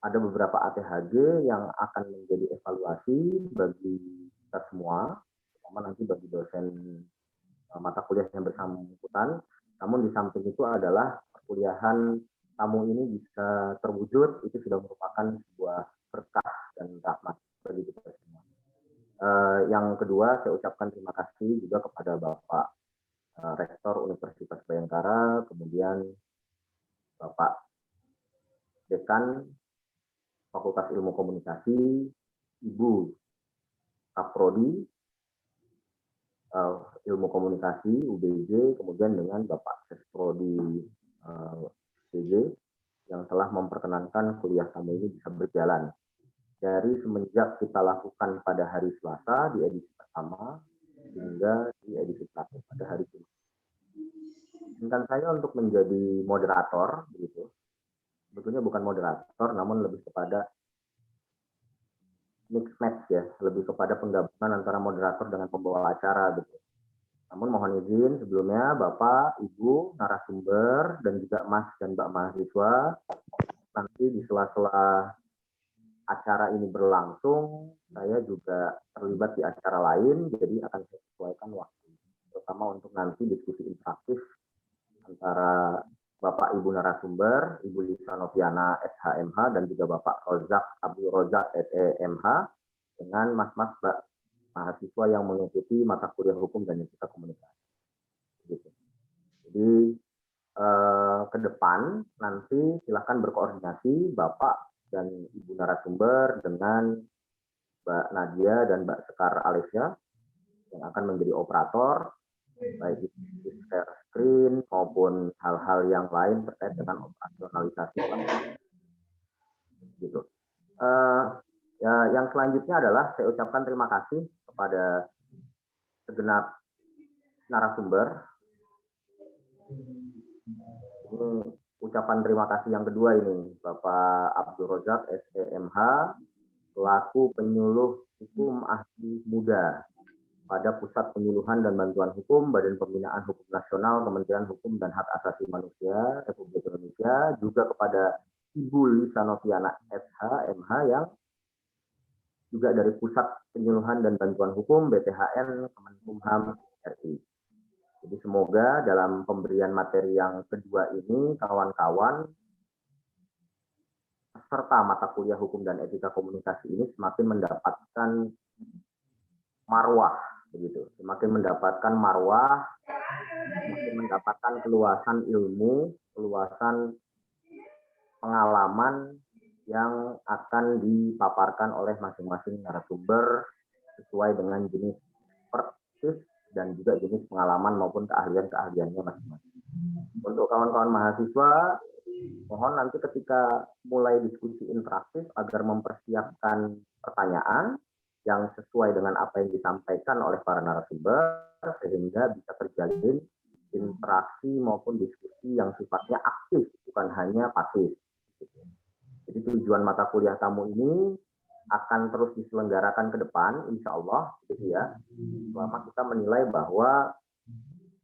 ada beberapa ATHG yang akan menjadi evaluasi bagi kita semua, terutama nanti bagi dosen mata kuliah yang bersangkutan. Namun di samping itu adalah perkuliahan tamu ini bisa terwujud, itu sudah merupakan sebuah berkah dan rahmat bagi kita semua. Yang kedua, saya ucapkan terima kasih juga kepada Bapak Rektor Universitas Bhayangkara, kemudian Bapak Dekan Fakultas Ilmu Komunikasi, Ibu Kaprodi Ilmu Komunikasi UBJ, kemudian dengan Bapak Sesprodi CJ yang telah memperkenankan kuliah tamu ini bisa berjalan. Dari semenjak kita lakukan pada hari Selasa di edisi pertama hingga di edisi terakhir pada hari Jumat. Izinkan saya untuk menjadi moderator, begitu. Sebetulnya bukan moderator, namun lebih kepada mix match ya, lebih kepada penggabungan antara moderator dengan pembawa acara gitu. Namun mohon izin sebelumnya Bapak, Ibu, narasumber, dan juga Mas dan Mbak mahasiswa, nanti di sela-sela acara ini berlangsung, saya juga terlibat di acara lain, jadi akan saya sesuaikan waktu, terutama untuk nanti diskusi interaktif antara Bapak Ibu narasumber, Ibu Lisa Noviana SHMH, dan juga Bapak Rozak Abdul Rozak SEMH, dengan Mas-Mas Mbak mahasiswa yang mengikuti mata kuliah hukum dan etika komunikasi. Gitu. Jadi ke depan nanti silakan berkoordinasi Bapak dan Ibu narasumber dengan Mbak Nadia dan Mbak Sekar Alesya yang akan menjadi operator, baik itu share screen maupun hal-hal yang lain terkait dengan operasionalisasi. Gitu. Ya, yang selanjutnya adalah saya ucapkan terima kasih kepada segenap narasumber. Ini ucapan terima kasih yang kedua ini, Bapak Abdul Rozak SEMH, selaku penyuluh hukum ahli muda pada Pusat Penyuluhan dan Bantuan Hukum Badan Pembinaan Hukum Nasional Kementerian Hukum dan Hak Asasi Manusia Republik Indonesia, juga kepada Ibu Lisa Noviana SHMH yang juga dari Pusat Penyuluhan dan Bantuan Hukum BPHN Kemenkumham RI. Jadi semoga dalam pemberian materi yang kedua ini kawan-kawan peserta mata kuliah hukum dan etika komunikasi ini semakin mendapatkan marwah, begitu. Semakin mendapatkan marwah, semakin mendapatkan keluasan ilmu, keluasan pengalaman yang akan dipaparkan oleh masing-masing narasumber sesuai dengan jenis perspektif dan juga jenis pengalaman maupun keahlian-keahliannya masing-masing. Untuk kawan-kawan mahasiswa, mohon nanti ketika mulai diskusi interaktif agar mempersiapkan pertanyaan yang sesuai dengan apa yang disampaikan oleh para narasumber sehingga bisa terjalin interaksi maupun diskusi yang sifatnya aktif, bukan hanya pasif. Jadi tujuan mata kuliah tamu ini akan terus diselenggarakan ke depan, insya Allah, gitu ya. Selama kita menilai bahwa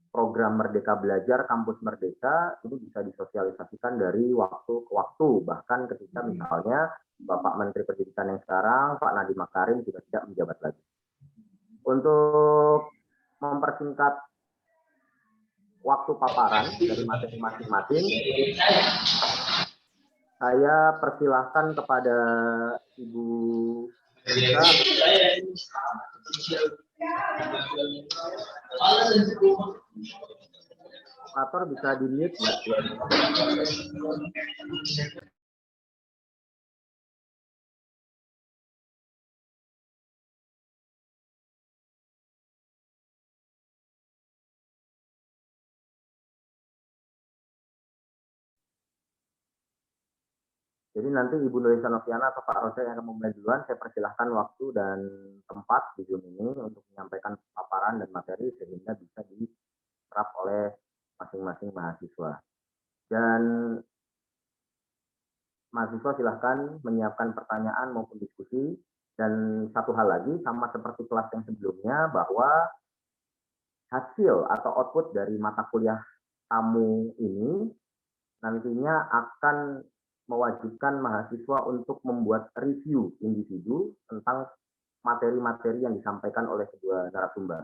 program Merdeka Belajar, Kampus Merdeka itu bisa disosialisasikan dari waktu ke waktu, bahkan ketika misalnya Bapak Menteri Pendidikan yang sekarang, Pak Nadiem Makarim juga tidak menjabat lagi. Untuk mempersingkat waktu paparan dari materi masing-masing, saya persilahkan kepada Ibu Lisa. Operator bisa di-mute. Jadi nanti Ibu Lisa Noviana atau Pak Rosa yang akan memulai duluan, saya persilahkan waktu dan tempat di Zoom ini untuk menyampaikan paparan dan materi sehingga bisa diserap oleh masing-masing mahasiswa. Dan mahasiswa silahkan menyiapkan pertanyaan maupun diskusi. Dan satu hal lagi, sama seperti kelas yang sebelumnya, bahwa hasil atau output dari mata kuliah tamu ini nantinya akan mewajibkan mahasiswa untuk membuat review individu tentang materi-materi yang disampaikan oleh kedua narasumber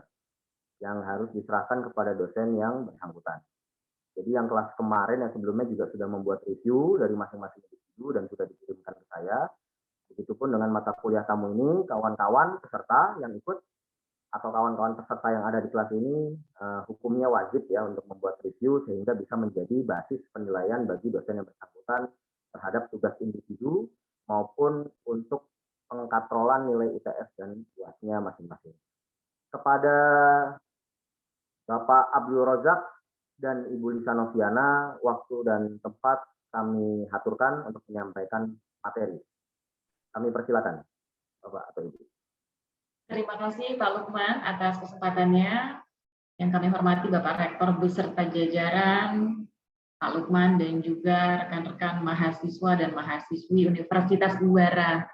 yang harus diserahkan kepada dosen yang bersangkutan. Jadi yang kelas kemarin yang sebelumnya juga sudah membuat review dari masing-masing individu dan sudah dikirimkan ke saya. Begitupun dengan mata kuliah kamu ini, kawan-kawan peserta yang ikut atau kawan-kawan peserta yang ada di kelas ini, hukumnya wajib ya untuk membuat review sehingga bisa menjadi basis penilaian bagi dosen yang bersangkutan terhadap tugas individu maupun untuk pengkatrolan nilai ITS dan UAS-nya masing-masing. Kepada Bapak Abdul Rozak dan Ibu Lisa Noviana, waktu dan tempat kami aturkan untuk menyampaikan materi. Kami persilakan, Bapak atau Ibu. Terima kasih Pak Lukman atas kesempatannya. Yang kami hormati Bapak Rektor beserta jajaran, Pak Lukman dan juga rekan-rekan mahasiswa dan mahasiswi Universitas Udara.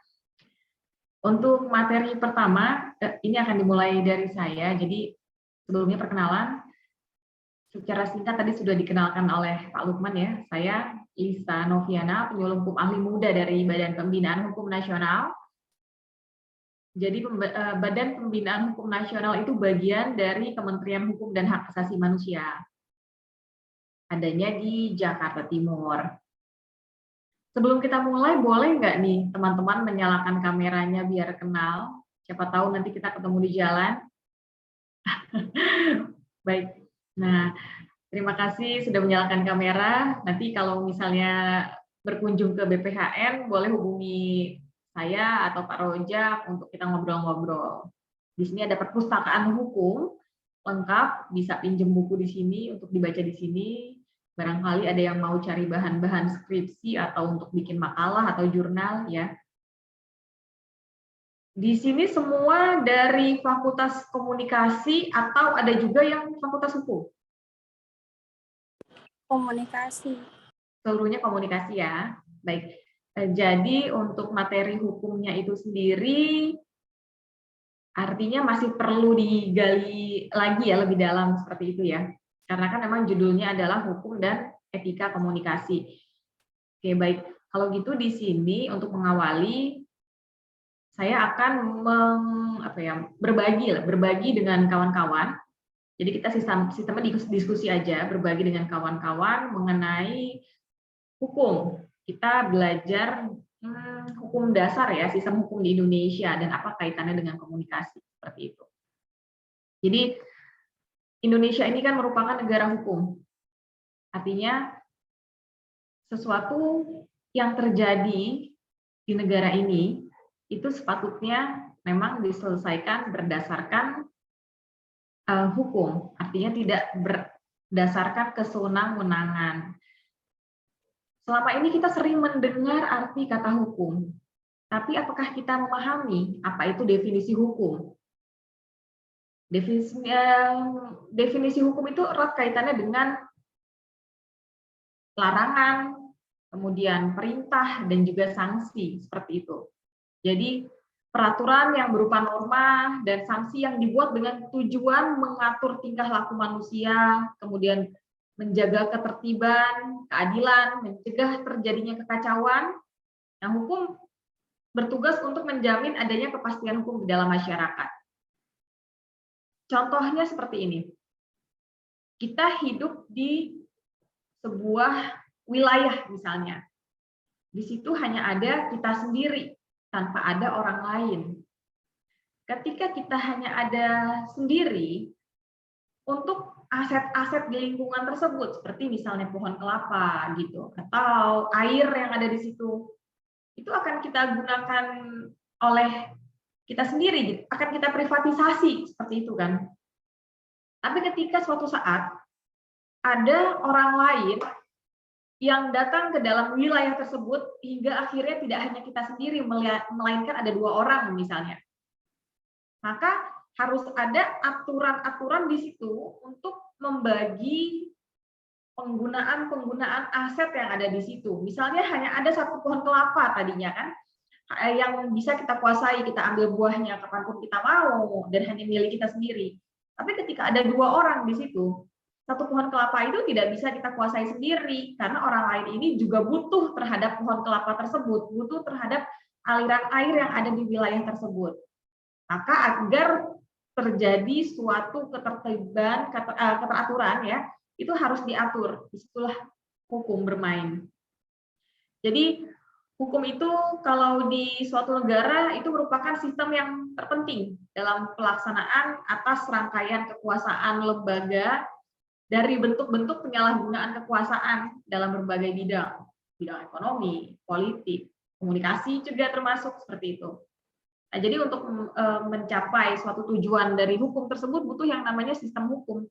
Untuk materi pertama, ini akan dimulai dari saya. Jadi sebelumnya perkenalan, secara singkat tadi sudah dikenalkan oleh Pak Lukman ya. Saya Lisa Noviana, penyuluh hukum ahli muda dari Badan Pembinaan Hukum Nasional. Jadi Badan Pembinaan Hukum Nasional itu bagian dari Kementerian Hukum dan Hak Asasi Manusia. Adanya di Jakarta Timur. Sebelum kita mulai, boleh nggak nih teman-teman menyalakan kameranya biar kenal? Siapa tahu nanti kita ketemu di jalan. Baik. Nah, terima kasih sudah menyalakan kamera. Nanti kalau misalnya berkunjung ke BPHN, boleh hubungi saya atau Pak Rojak untuk kita ngobrol-ngobrol. Di sini ada perpustakaan hukum lengkap, bisa pinjam buku di sini untuk dibaca di sini. Barangkali ada yang mau cari bahan-bahan skripsi atau untuk bikin makalah atau jurnal ya. Di sini semua dari Fakultas Komunikasi atau ada juga yang Fakultas Hukum? Komunikasi. Seluruhnya komunikasi ya. Baik. Jadi untuk materi hukumnya itu sendiri artinya masih perlu digali lagi ya lebih dalam seperti itu ya. Karena kan memang judulnya adalah hukum dan etika komunikasi. Oke, baik. Kalau gitu di sini untuk mengawali saya akan berbagi dengan kawan-kawan. Jadi kita sistemnya diskusi aja, berbagi dengan kawan-kawan mengenai hukum. Kita belajar hukum dasar ya, sistem hukum di Indonesia dan apa kaitannya dengan komunikasi seperti itu. Jadi Indonesia ini kan merupakan negara hukum. Artinya sesuatu yang terjadi di negara ini itu sepatutnya memang diselesaikan berdasarkan hukum. Artinya tidak berdasarkan kesenang-wenangan. Selama ini kita sering mendengar arti kata hukum, tapi apakah kita memahami apa itu definisi hukum? Definisi hukum itu erat kaitannya dengan larangan, kemudian perintah, dan juga sanksi, seperti itu. Jadi, peraturan yang berupa norma dan sanksi yang dibuat dengan tujuan mengatur tingkah laku manusia, kemudian menjaga ketertiban, keadilan, mencegah terjadinya kekacauan. Nah, hukum bertugas untuk menjamin adanya kepastian hukum di dalam masyarakat. Contohnya seperti ini. Kita hidup di sebuah wilayah misalnya. Di situ hanya ada kita sendiri, tanpa ada orang lain. Ketika kita hanya ada sendiri, untuk aset-aset di lingkungan tersebut, seperti misalnya pohon kelapa gitu, atau air yang ada di situ, itu akan kita gunakan oleh kita sendiri, gitu. Akan kita privatisasi seperti itu kan. Tapi ketika suatu saat ada orang lain yang datang ke dalam wilayah tersebut hingga akhirnya tidak hanya kita sendiri, melainkan ada 2 orang misalnya, maka harus ada aturan-aturan di situ untuk membagi penggunaan aset yang ada di situ. Misalnya hanya ada 1 pohon kelapa tadinya kan, yang bisa kita kuasai, kita ambil buahnya kapanpun kita mau dan hanya milik kita sendiri. Tapi ketika ada 2 orang di situ, satu pohon kelapa itu tidak bisa kita kuasai sendiri, karena orang lain ini juga butuh terhadap pohon kelapa tersebut, butuh terhadap aliran air yang ada di wilayah tersebut. Maka agar terjadi suatu ketertiban, keteraturan ya, itu harus diatur. Disitulah hukum bermain. Jadi hukum itu kalau di suatu negara itu merupakan sistem yang terpenting dalam pelaksanaan atas rangkaian kekuasaan lembaga dari bentuk-bentuk penyalahgunaan kekuasaan dalam berbagai bidang, bidang ekonomi, politik, komunikasi juga termasuk seperti itu. Nah, jadi untuk mencapai suatu tujuan dari hukum tersebut butuh yang namanya sistem hukum.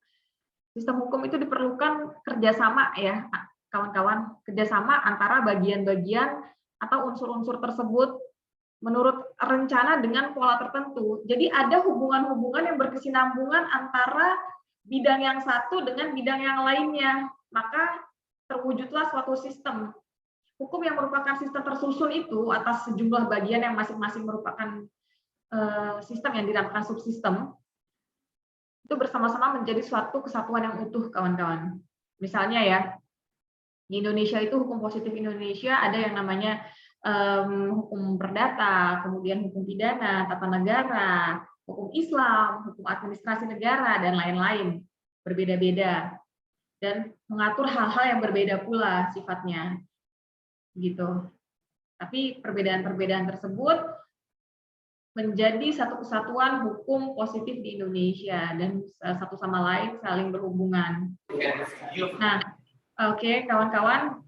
Sistem hukum itu diperlukan kerjasama ya, kawan-kawan, kerjasama antara bagian-bagian atau unsur-unsur tersebut menurut rencana dengan pola tertentu. Jadi ada hubungan-hubungan yang berkesinambungan antara bidang yang satu dengan bidang yang lainnya. Maka terwujudlah suatu sistem. Hukum yang merupakan sistem tersusun itu atas sejumlah bagian yang masing-masing merupakan sistem yang dinamakan subsistem, itu bersama-sama menjadi suatu kesatuan yang utuh, kawan-kawan. Misalnya ya, di Indonesia itu hukum positif Indonesia ada yang namanya hukum perdata, kemudian hukum pidana, tata negara, hukum Islam, hukum administrasi negara, dan lain-lain. Berbeda-beda. Dan mengatur hal-hal yang berbeda pula sifatnya. Gitu. Tapi perbedaan-perbedaan tersebut menjadi satu kesatuan hukum positif di Indonesia dan satu sama lain saling berhubungan. Nah, oke, kawan-kawan.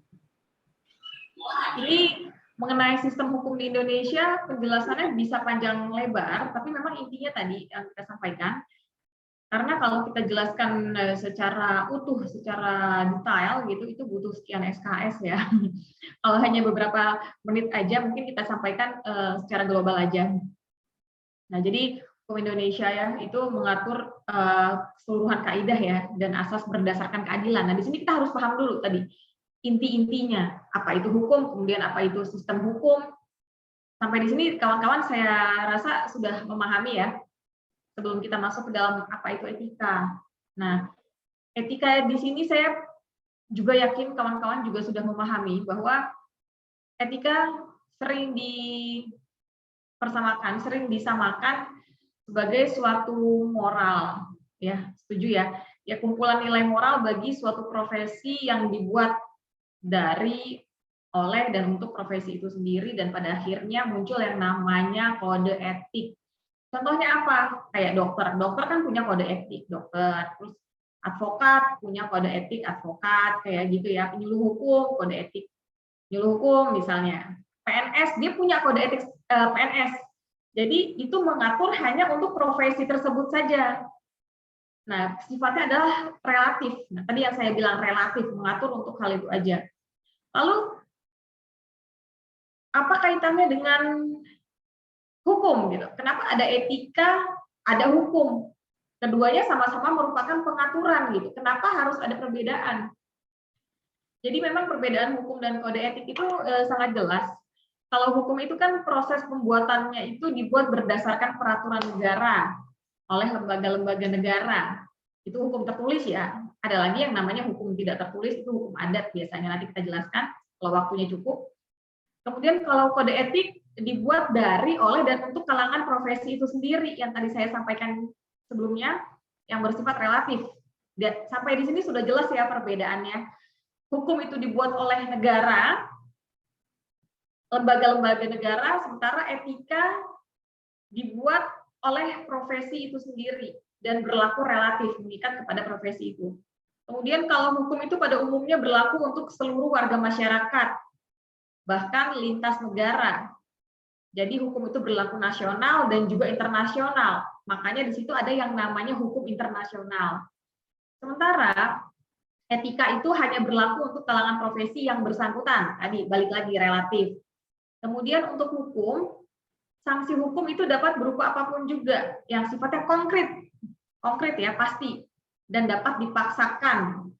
Ini mengenai sistem hukum di Indonesia, penjelasannya bisa panjang lebar, tapi memang intinya tadi yang kita sampaikan. Karena kalau kita jelaskan secara utuh, secara detail gitu, itu butuh sekian SKS ya. Kalau hanya beberapa menit aja, mungkin kita sampaikan secara global aja. Nah, jadi hukum Indonesia ya itu mengatur keseluruhan kaidah ya dan asas berdasarkan keadilan. Nah, di sini kita harus paham dulu tadi inti-intinya, apa itu hukum, kemudian apa itu sistem hukum. Sampai di sini kawan-kawan saya rasa sudah memahami ya, sebelum kita masuk ke dalam apa itu etika. Nah, etika di sini saya juga yakin kawan-kawan juga sudah memahami bahwa etika sering dipersamakan, sering disamakan sebagai suatu moral. Ya, setuju ya? Ya, kumpulan nilai moral bagi suatu profesi yang dibuat dari, oleh, dan untuk profesi itu sendiri, dan pada akhirnya muncul yang namanya kode etik. Contohnya apa? Kayak dokter. Dokter kan punya kode etik, dokter. Terus advokat punya kode etik, advokat. Kayak gitu ya. Penyuluh hukum, kode etik. Penyuluh hukum misalnya. PNS, dia punya kode etik PNS. Jadi itu mengatur hanya untuk profesi tersebut saja. Nah, sifatnya adalah relatif. Nah, tadi yang saya bilang relatif, mengatur untuk hal itu aja. Lalu, apa kaitannya dengan hukum? Gitu? Kenapa ada etika, ada hukum? Keduanya sama-sama merupakan pengaturan. Gitu. Kenapa harus ada perbedaan? Jadi memang perbedaan hukum dan kode etik itu sangat jelas. Kalau hukum itu kan proses pembuatannya itu dibuat berdasarkan peraturan negara oleh lembaga-lembaga negara. Itu hukum tertulis ya. Ada lagi yang namanya hukum tidak tertulis, itu hukum adat biasanya. Nanti kita jelaskan kalau waktunya cukup. Kemudian kalau kode etik dibuat dari, oleh, dan untuk kalangan profesi itu sendiri yang tadi saya sampaikan sebelumnya, yang bersifat relatif. Dan sampai di sini sudah jelas ya perbedaannya. Hukum itu dibuat oleh negara, lembaga-lembaga negara, sementara etika dibuat oleh profesi itu sendiri dan berlaku relatif, mengikat kepada profesi itu. Kemudian kalau hukum itu pada umumnya berlaku untuk seluruh warga masyarakat, bahkan lintas negara. Jadi hukum itu berlaku nasional dan juga internasional. Makanya di situ ada yang namanya hukum internasional. Sementara etika itu hanya berlaku untuk kalangan profesi yang bersangkutan. Tadi balik lagi relatif. Kemudian untuk hukum, sanksi hukum itu dapat berupa apapun juga yang sifatnya konkret ya pasti, dan dapat dipaksakan.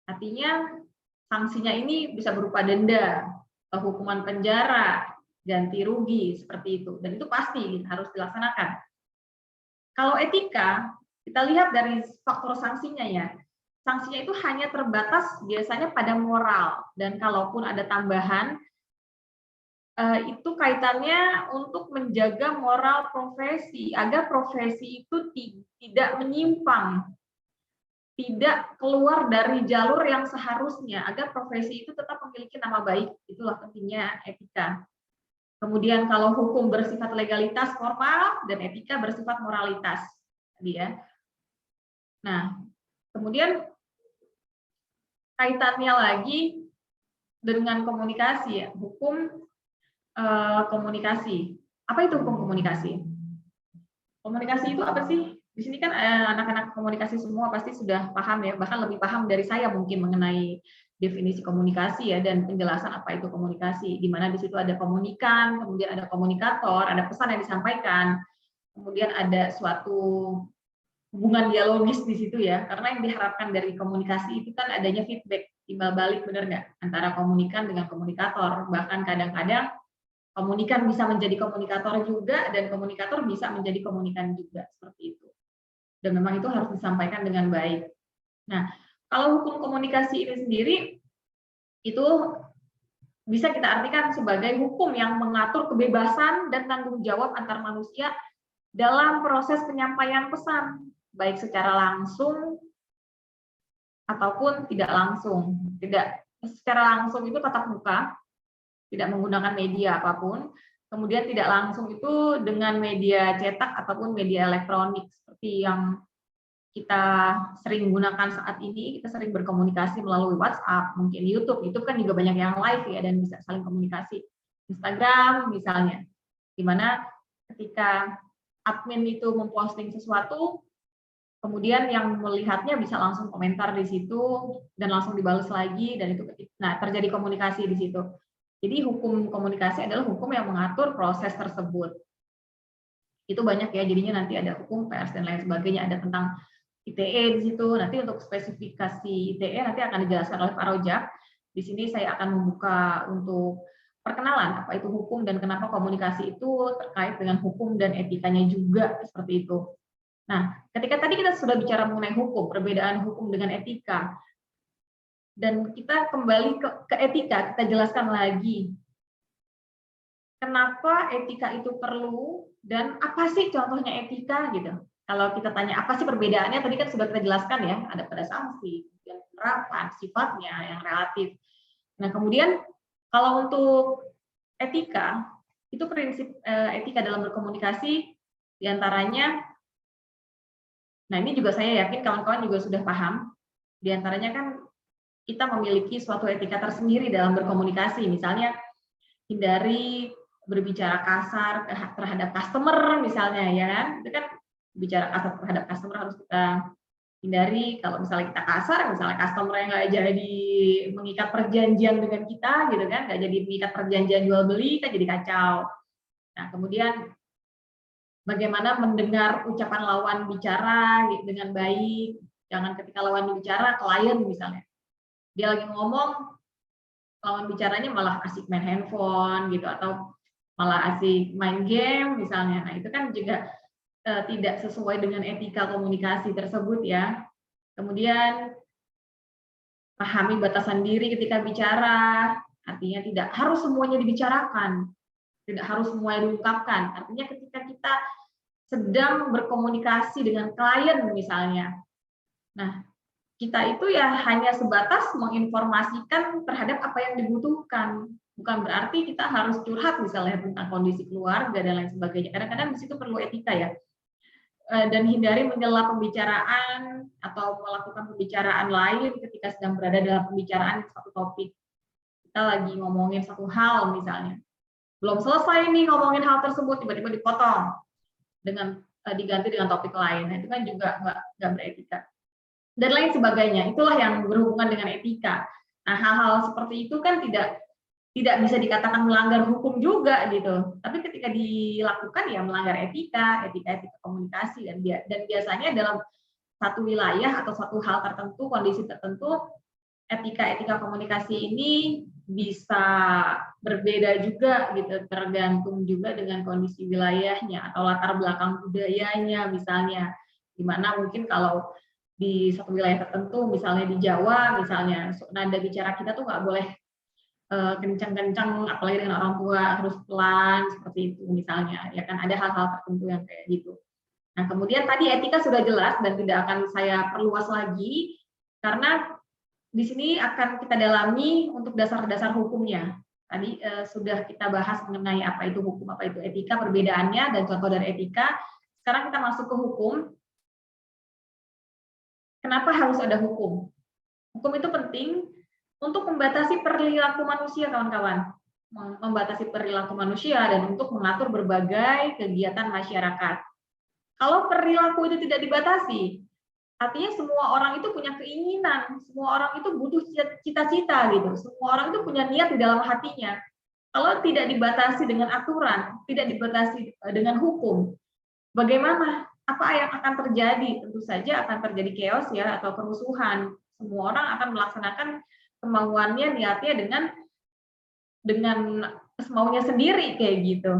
Artinya sanksinya ini bisa berupa denda, atau hukuman penjara, ganti rugi seperti itu, dan itu pasti harus dilaksanakan. Kalau etika, kita lihat dari faktor sanksinya ya. sanksinya itu hanya terbatas biasanya pada moral, dan kalaupun ada tambahan itu kaitannya untuk menjaga moral profesi agar profesi itu tidak menyimpang, tidak keluar dari jalur yang seharusnya, agar profesi itu tetap memiliki nama baik. Itulah pentingnya etika. Kemudian kalau hukum bersifat legalitas formal dan etika bersifat moralitas. Nah, kemudian kaitannya lagi dengan komunikasi ya, hukum komunikasi. Apa itu hukum komunikasi? Komunikasi itu apa sih? Di sini kan anak-anak komunikasi semua pasti sudah paham ya, bahkan lebih paham dari saya mungkin mengenai definisi komunikasi ya dan penjelasan apa itu komunikasi. Di mana di situ ada komunikan, kemudian ada komunikator, ada pesan yang disampaikan, kemudian ada suatu hubungan dialogis di situ ya, karena yang diharapkan dari komunikasi itu kan adanya feedback, timbal balik, benar nggak, antara komunikan dengan komunikator. Bahkan kadang-kadang komunikan bisa menjadi komunikator juga, dan komunikator bisa menjadi komunikan juga, seperti itu. Dan memang itu harus disampaikan dengan baik. Nah, kalau hukum komunikasi ini sendiri, itu bisa kita artikan sebagai hukum yang mengatur kebebasan dan tanggung jawab antar manusia dalam proses penyampaian pesan, baik secara langsung ataupun tidak langsung. Tidak secara langsung itu tatap muka, tidak menggunakan media apapun. Kemudian tidak langsung itu dengan media cetak ataupun media elektronik, seperti yang kita sering gunakan saat ini. Kita sering berkomunikasi melalui WhatsApp, mungkin YouTube. YouTube kan juga banyak yang live ya dan bisa saling komunikasi. Instagram misalnya, di mana ketika admin itu memposting sesuatu, kemudian yang melihatnya bisa langsung komentar di situ dan langsung dibalas lagi, dan itu terjadi komunikasi di situ. Jadi hukum komunikasi adalah hukum yang mengatur proses tersebut. Itu banyak ya, jadinya nanti ada hukum pers dan lain sebagainya, ada tentang ITE di situ. Nanti untuk spesifikasi ITE nanti akan dijelaskan oleh Pak Rojak. Di sini saya akan membuka untuk perkenalan apa itu hukum dan kenapa komunikasi itu terkait dengan hukum dan etikanya juga, seperti itu. Nah, ketika tadi kita sudah bicara mengenai hukum, perbedaan hukum dengan etika, dan kita kembali ke etika, kita jelaskan lagi kenapa etika itu perlu dan apa sih contohnya etika gitu. Kalau kita tanya apa sih perbedaannya, tadi kan sudah kita jelaskan ya, ada pada sanksi, kemudian penerapan, sifatnya yang relatif. Nah, kemudian kalau untuk etika, itu prinsip etika dalam berkomunikasi diantaranya, nah ini juga saya yakin kawan-kawan juga sudah paham, diantaranya kan kita memiliki suatu etika tersendiri dalam berkomunikasi, misalnya hindari berbicara kasar terhadap customer misalnya ya kan, itu kan bicara kasar terhadap customer harus kita hindari. Kalau misalnya kita kasar, misalnya customer yang nggak jadi mengikat perjanjian dengan kita gitu kan, nggak jadi mengikat perjanjian jual beli, kita jadi kacau. Nah, kemudian bagaimana mendengar ucapan lawan bicara dengan baik, jangan ketika lawan bicara klien misalnya dia lagi ngomong, lawan bicaranya malah asik main handphone gitu, atau malah asik main game misalnya. Nah, itu kan juga tidak sesuai dengan etika komunikasi tersebut ya. Kemudian pahami batasan diri ketika bicara, artinya tidak harus semuanya dibicarakan, tidak harus semuanya diungkapkan. Artinya ketika kita sedang berkomunikasi dengan klien misalnya, nah kita itu ya hanya sebatas menginformasikan terhadap apa yang dibutuhkan. Bukan berarti kita harus curhat misalnya tentang kondisi keluarga dan lain sebagainya. Kadang-kadang di situ perlu etika ya. Dan hindari menyela pembicaraan atau melakukan pembicaraan lain ketika sedang berada dalam pembicaraan satu topik. Kita lagi ngomongin satu hal misalnya, belum selesai nih ngomongin hal tersebut, tiba-tiba dipotong dengan diganti dengan topik lain. Nah, itu kan juga nggak beretika dan lain sebagainya. Itulah yang berhubungan dengan etika. Nah, hal-hal seperti itu kan tidak bisa dikatakan melanggar hukum juga gitu. Tapi ketika dilakukan ya melanggar etika komunikasi, dan biasanya dalam satu wilayah atau satu hal tertentu, kondisi tertentu, etika komunikasi ini bisa berbeda juga gitu, tergantung juga dengan kondisi wilayahnya atau latar belakang budayanya misalnya. Di mana mungkin kalau di satu wilayah tertentu, misalnya di Jawa, misalnya nada bicara kita tuh nggak boleh kencang-kencang, apalagi dengan orang tua, harus pelan seperti itu misalnya. Ya kan ada hal-hal tertentu yang kayak gitu. Nah, kemudian tadi etika sudah jelas dan tidak akan saya perluas lagi karena di sini akan kita dalami untuk dasar-dasar hukumnya. Tadi sudah kita bahas mengenai apa itu hukum, apa itu etika, perbedaannya dan contoh dari etika. Sekarang kita masuk ke hukum. Kenapa harus ada hukum? Hukum itu penting untuk membatasi perilaku manusia, kawan-kawan. Membatasi perilaku manusia dan untuk mengatur berbagai kegiatan masyarakat. Kalau perilaku itu tidak dibatasi, artinya semua orang itu punya keinginan, semua orang itu butuh cita-cita gitu. Semua orang itu punya niat di dalam hatinya. Kalau tidak dibatasi dengan aturan, tidak dibatasi dengan hukum, bagaimana? Apa yang akan terjadi? Tentu saja akan terjadi chaos ya atau kerusuhan. Semua orang akan melaksanakan kemauannya, niatnya dengan semaunya sendiri kayak gitu.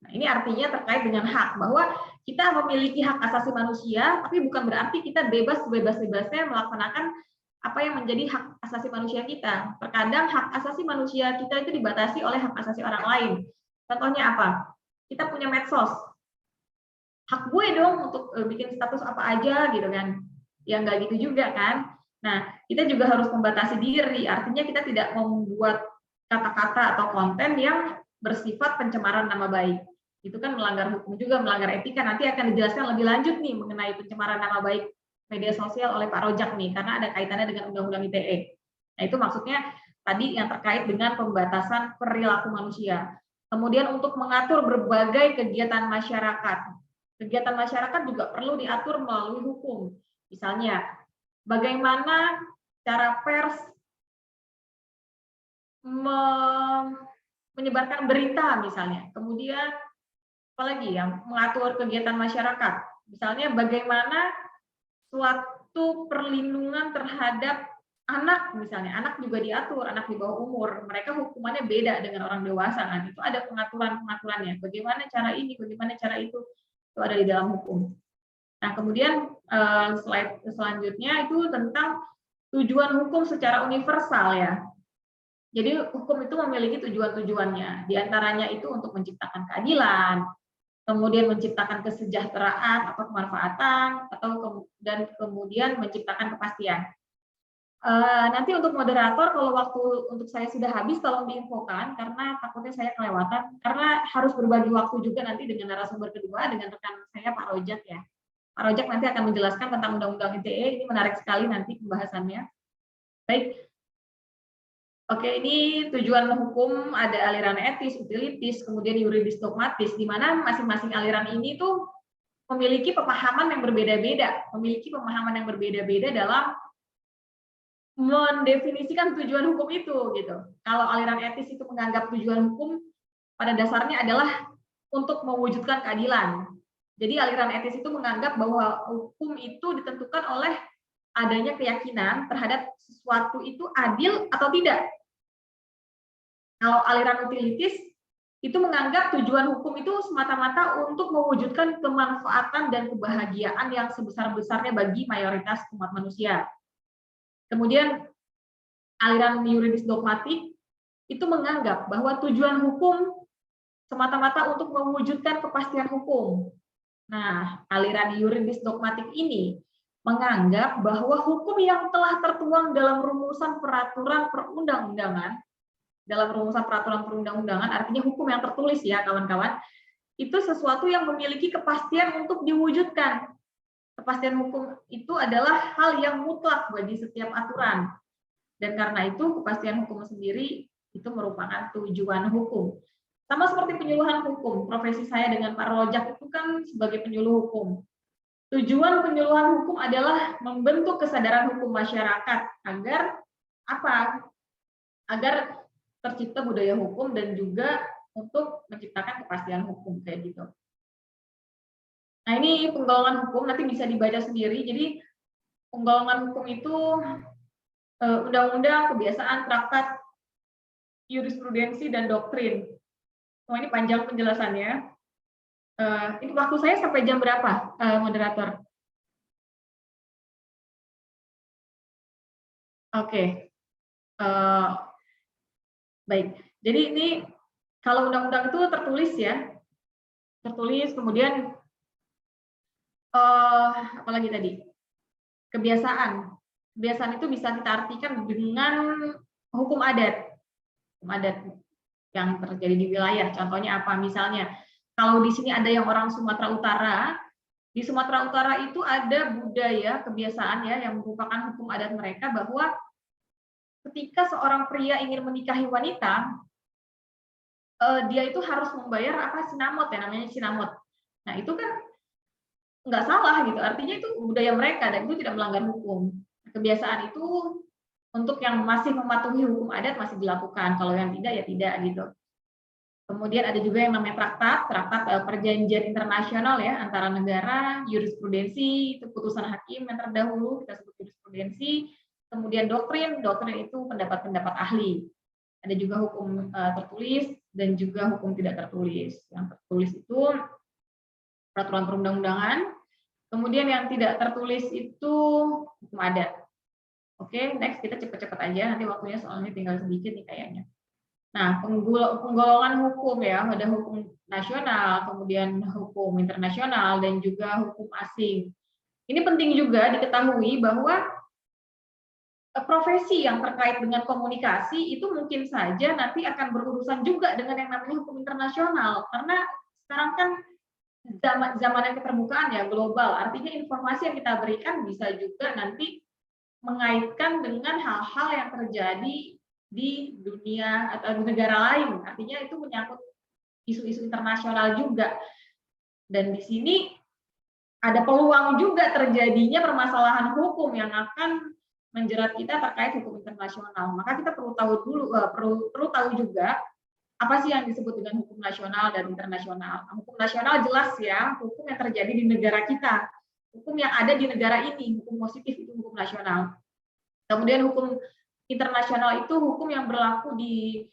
Nah, ini artinya terkait dengan hak, bahwa kita memiliki hak asasi manusia, tapi bukan berarti kita bebas-bebasnya melaksanakan apa yang menjadi hak asasi manusia kita. Terkadang hak asasi manusia kita itu dibatasi oleh hak asasi orang lain. Contohnya apa? Kita punya medsos. Hak gue dong untuk bikin status apa aja gitu kan. Ya nggak gitu juga kan. Nah, kita juga harus membatasi diri. Artinya kita tidak membuat kata-kata atau konten yang bersifat pencemaran nama baik. Itu kan melanggar hukum juga, melanggar etika. Nanti akan dijelaskan lebih lanjut nih mengenai pencemaran nama baik media sosial oleh Pak Rojak nih, karena ada kaitannya dengan Undang-Undang ITE. Nah, itu maksudnya tadi yang terkait dengan pembatasan perilaku manusia. Kemudian untuk mengatur berbagai kegiatan masyarakat. Kegiatan masyarakat juga perlu diatur melalui hukum. Misalnya, bagaimana cara pers menyebarkan berita misalnya. Kemudian apalagi yang mengatur kegiatan masyarakat. Misalnya bagaimana suatu perlindungan terhadap anak misalnya. Anak juga diatur, anak di bawah umur. Mereka hukumannya beda dengan orang dewasa kan. Itu ada pengaturan-pengaturannya. Bagaimana cara ini, bagaimana cara itu ada di dalam hukum. Nah, kemudian slide selanjutnya itu tentang tujuan hukum secara universal ya. Jadi hukum itu memiliki tujuan-tujuannya. Di antaranya itu untuk menciptakan keadilan, kemudian menciptakan kesejahteraan atau kemanfaatan, dan kemudian menciptakan kepastian. Nanti untuk moderator, kalau waktu untuk saya sudah habis, tolong diinfokan, karena takutnya saya kelewatan, karena harus berbagi waktu juga nanti dengan narasumber kedua, dengan rekan saya Pak Rojak ya. Pak Rojak nanti akan menjelaskan tentang Undang-Undang ITE, ini menarik sekali nanti pembahasannya. Baik, oke, ini tujuan hukum ada aliran etis, utilitis, kemudian yuridis dogmatis, di mana masing-masing aliran ini tuh memiliki pemahaman yang berbeda-beda dalam mendefinisikan tujuan hukum itu gitu. Kalau aliran etis itu menganggap tujuan hukum pada dasarnya adalah untuk mewujudkan keadilan. Jadi aliran etis itu menganggap bahwa hukum itu ditentukan oleh adanya keyakinan terhadap sesuatu itu adil atau tidak. Kalau aliran utilitis itu menganggap tujuan hukum itu semata-mata untuk mewujudkan kemanfaatan dan kebahagiaan yang sebesar-besarnya bagi mayoritas umat manusia. Kemudian aliran yuridis dogmatik itu menganggap bahwa tujuan hukum semata-mata untuk mewujudkan kepastian hukum. Nah, aliran yuridis dogmatik ini menganggap bahwa hukum yang telah tertuang dalam rumusan peraturan perundang-undangan, artinya hukum yang tertulis ya kawan-kawan, itu sesuatu yang memiliki kepastian untuk diwujudkan. Kepastian hukum itu adalah hal yang mutlak bagi setiap aturan. Dan karena itu kepastian hukum sendiri itu merupakan tujuan hukum. Sama seperti penyuluhan hukum, profesi saya dengan Pak Rojak itu kan sebagai penyuluh hukum. Tujuan penyuluhan hukum adalah membentuk kesadaran hukum masyarakat agar apa? Agar tercipta budaya hukum dan juga untuk menciptakan kepastian hukum kayak gitu. Nah, ini penggolongan hukum nanti bisa dibaca sendiri. Jadi penggolongan hukum itu undang-undang, kebiasaan, traktat, jurisprudensi, dan doktrin. Oh, ini panjang penjelasannya. Ini waktu saya sampai jam berapa, moderator? Oke. Baik. Jadi ini kalau undang-undang itu tertulis ya, tertulis kemudian apalagi tadi kebiasaan. Kebiasaan itu bisa kita artikan dengan hukum adat yang terjadi di wilayah. Contohnya apa? Misalnya, kalau di sini ada yang orang Sumatera Utara, di Sumatera Utara itu ada budaya, kebiasaan ya, yang merupakan hukum adat mereka bahwa ketika seorang pria ingin menikahi wanita, dia itu harus membayar sinamot ya, namanya sinamot. Nah itu kan nggak salah gitu, artinya itu budaya mereka dan itu tidak melanggar hukum. Kebiasaan itu untuk yang masih mematuhi hukum adat masih dilakukan, kalau yang tidak ya tidak gitu. Kemudian ada juga yang namanya traktat perjanjian internasional ya antara negara, jurisprudensi itu putusan hakim yang terdahulu kita sebut jurisprudensi, kemudian doktrin itu pendapat-pendapat ahli. Ada juga hukum tertulis dan juga hukum tidak tertulis. Yang tertulis itu peraturan perundang-undangan, kemudian yang tidak tertulis itu hukum adat. Oke, next kita cepet-cepet aja, nanti waktunya soalnya tinggal sedikit nih kayaknya. Nah, penggolongan hukum ya, ada hukum nasional, kemudian hukum internasional, dan juga hukum asing. Ini penting juga diketahui bahwa profesi yang terkait dengan komunikasi itu mungkin saja nanti akan berurusan juga dengan yang namanya hukum internasional, karena sekarang kan zaman keterbukaan ya, global, artinya informasi yang kita berikan bisa juga nanti mengaitkan dengan hal-hal yang terjadi di dunia atau di negara lain, artinya itu menyangkut isu-isu internasional juga. Dan di sini ada peluang juga terjadinya permasalahan hukum yang akan menjerat kita terkait hukum internasional. Maka kita perlu tahu dulu, perlu tahu juga apa sih yang disebut dengan hukum nasional dan internasional. Hukum nasional jelas ya, hukum yang terjadi di negara kita, hukum yang ada di negara ini, hukum positif itu hukum nasional. Kemudian hukum internasional itu hukum yang berlaku di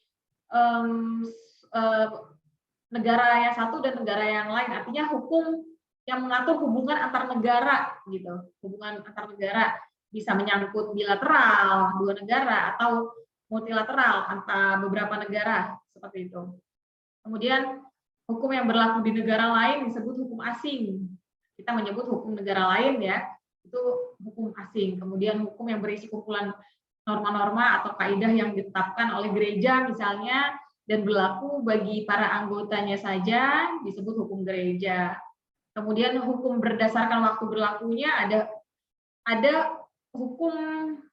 negara yang satu dan negara yang lain, artinya hukum yang mengatur hubungan antar negara gitu. Hubungan antar negara bisa menyangkut bilateral dua negara atau multilateral antara beberapa negara seperti itu. Kemudian hukum yang berlaku di negara lain disebut hukum asing. Kita menyebut hukum negara lain ya, itu hukum asing. Kemudian hukum yang berisi kumpulan norma-norma atau kaidah yang ditetapkan oleh gereja misalnya dan berlaku bagi para anggotanya saja disebut hukum gereja. Kemudian hukum berdasarkan waktu berlakunya ada hukum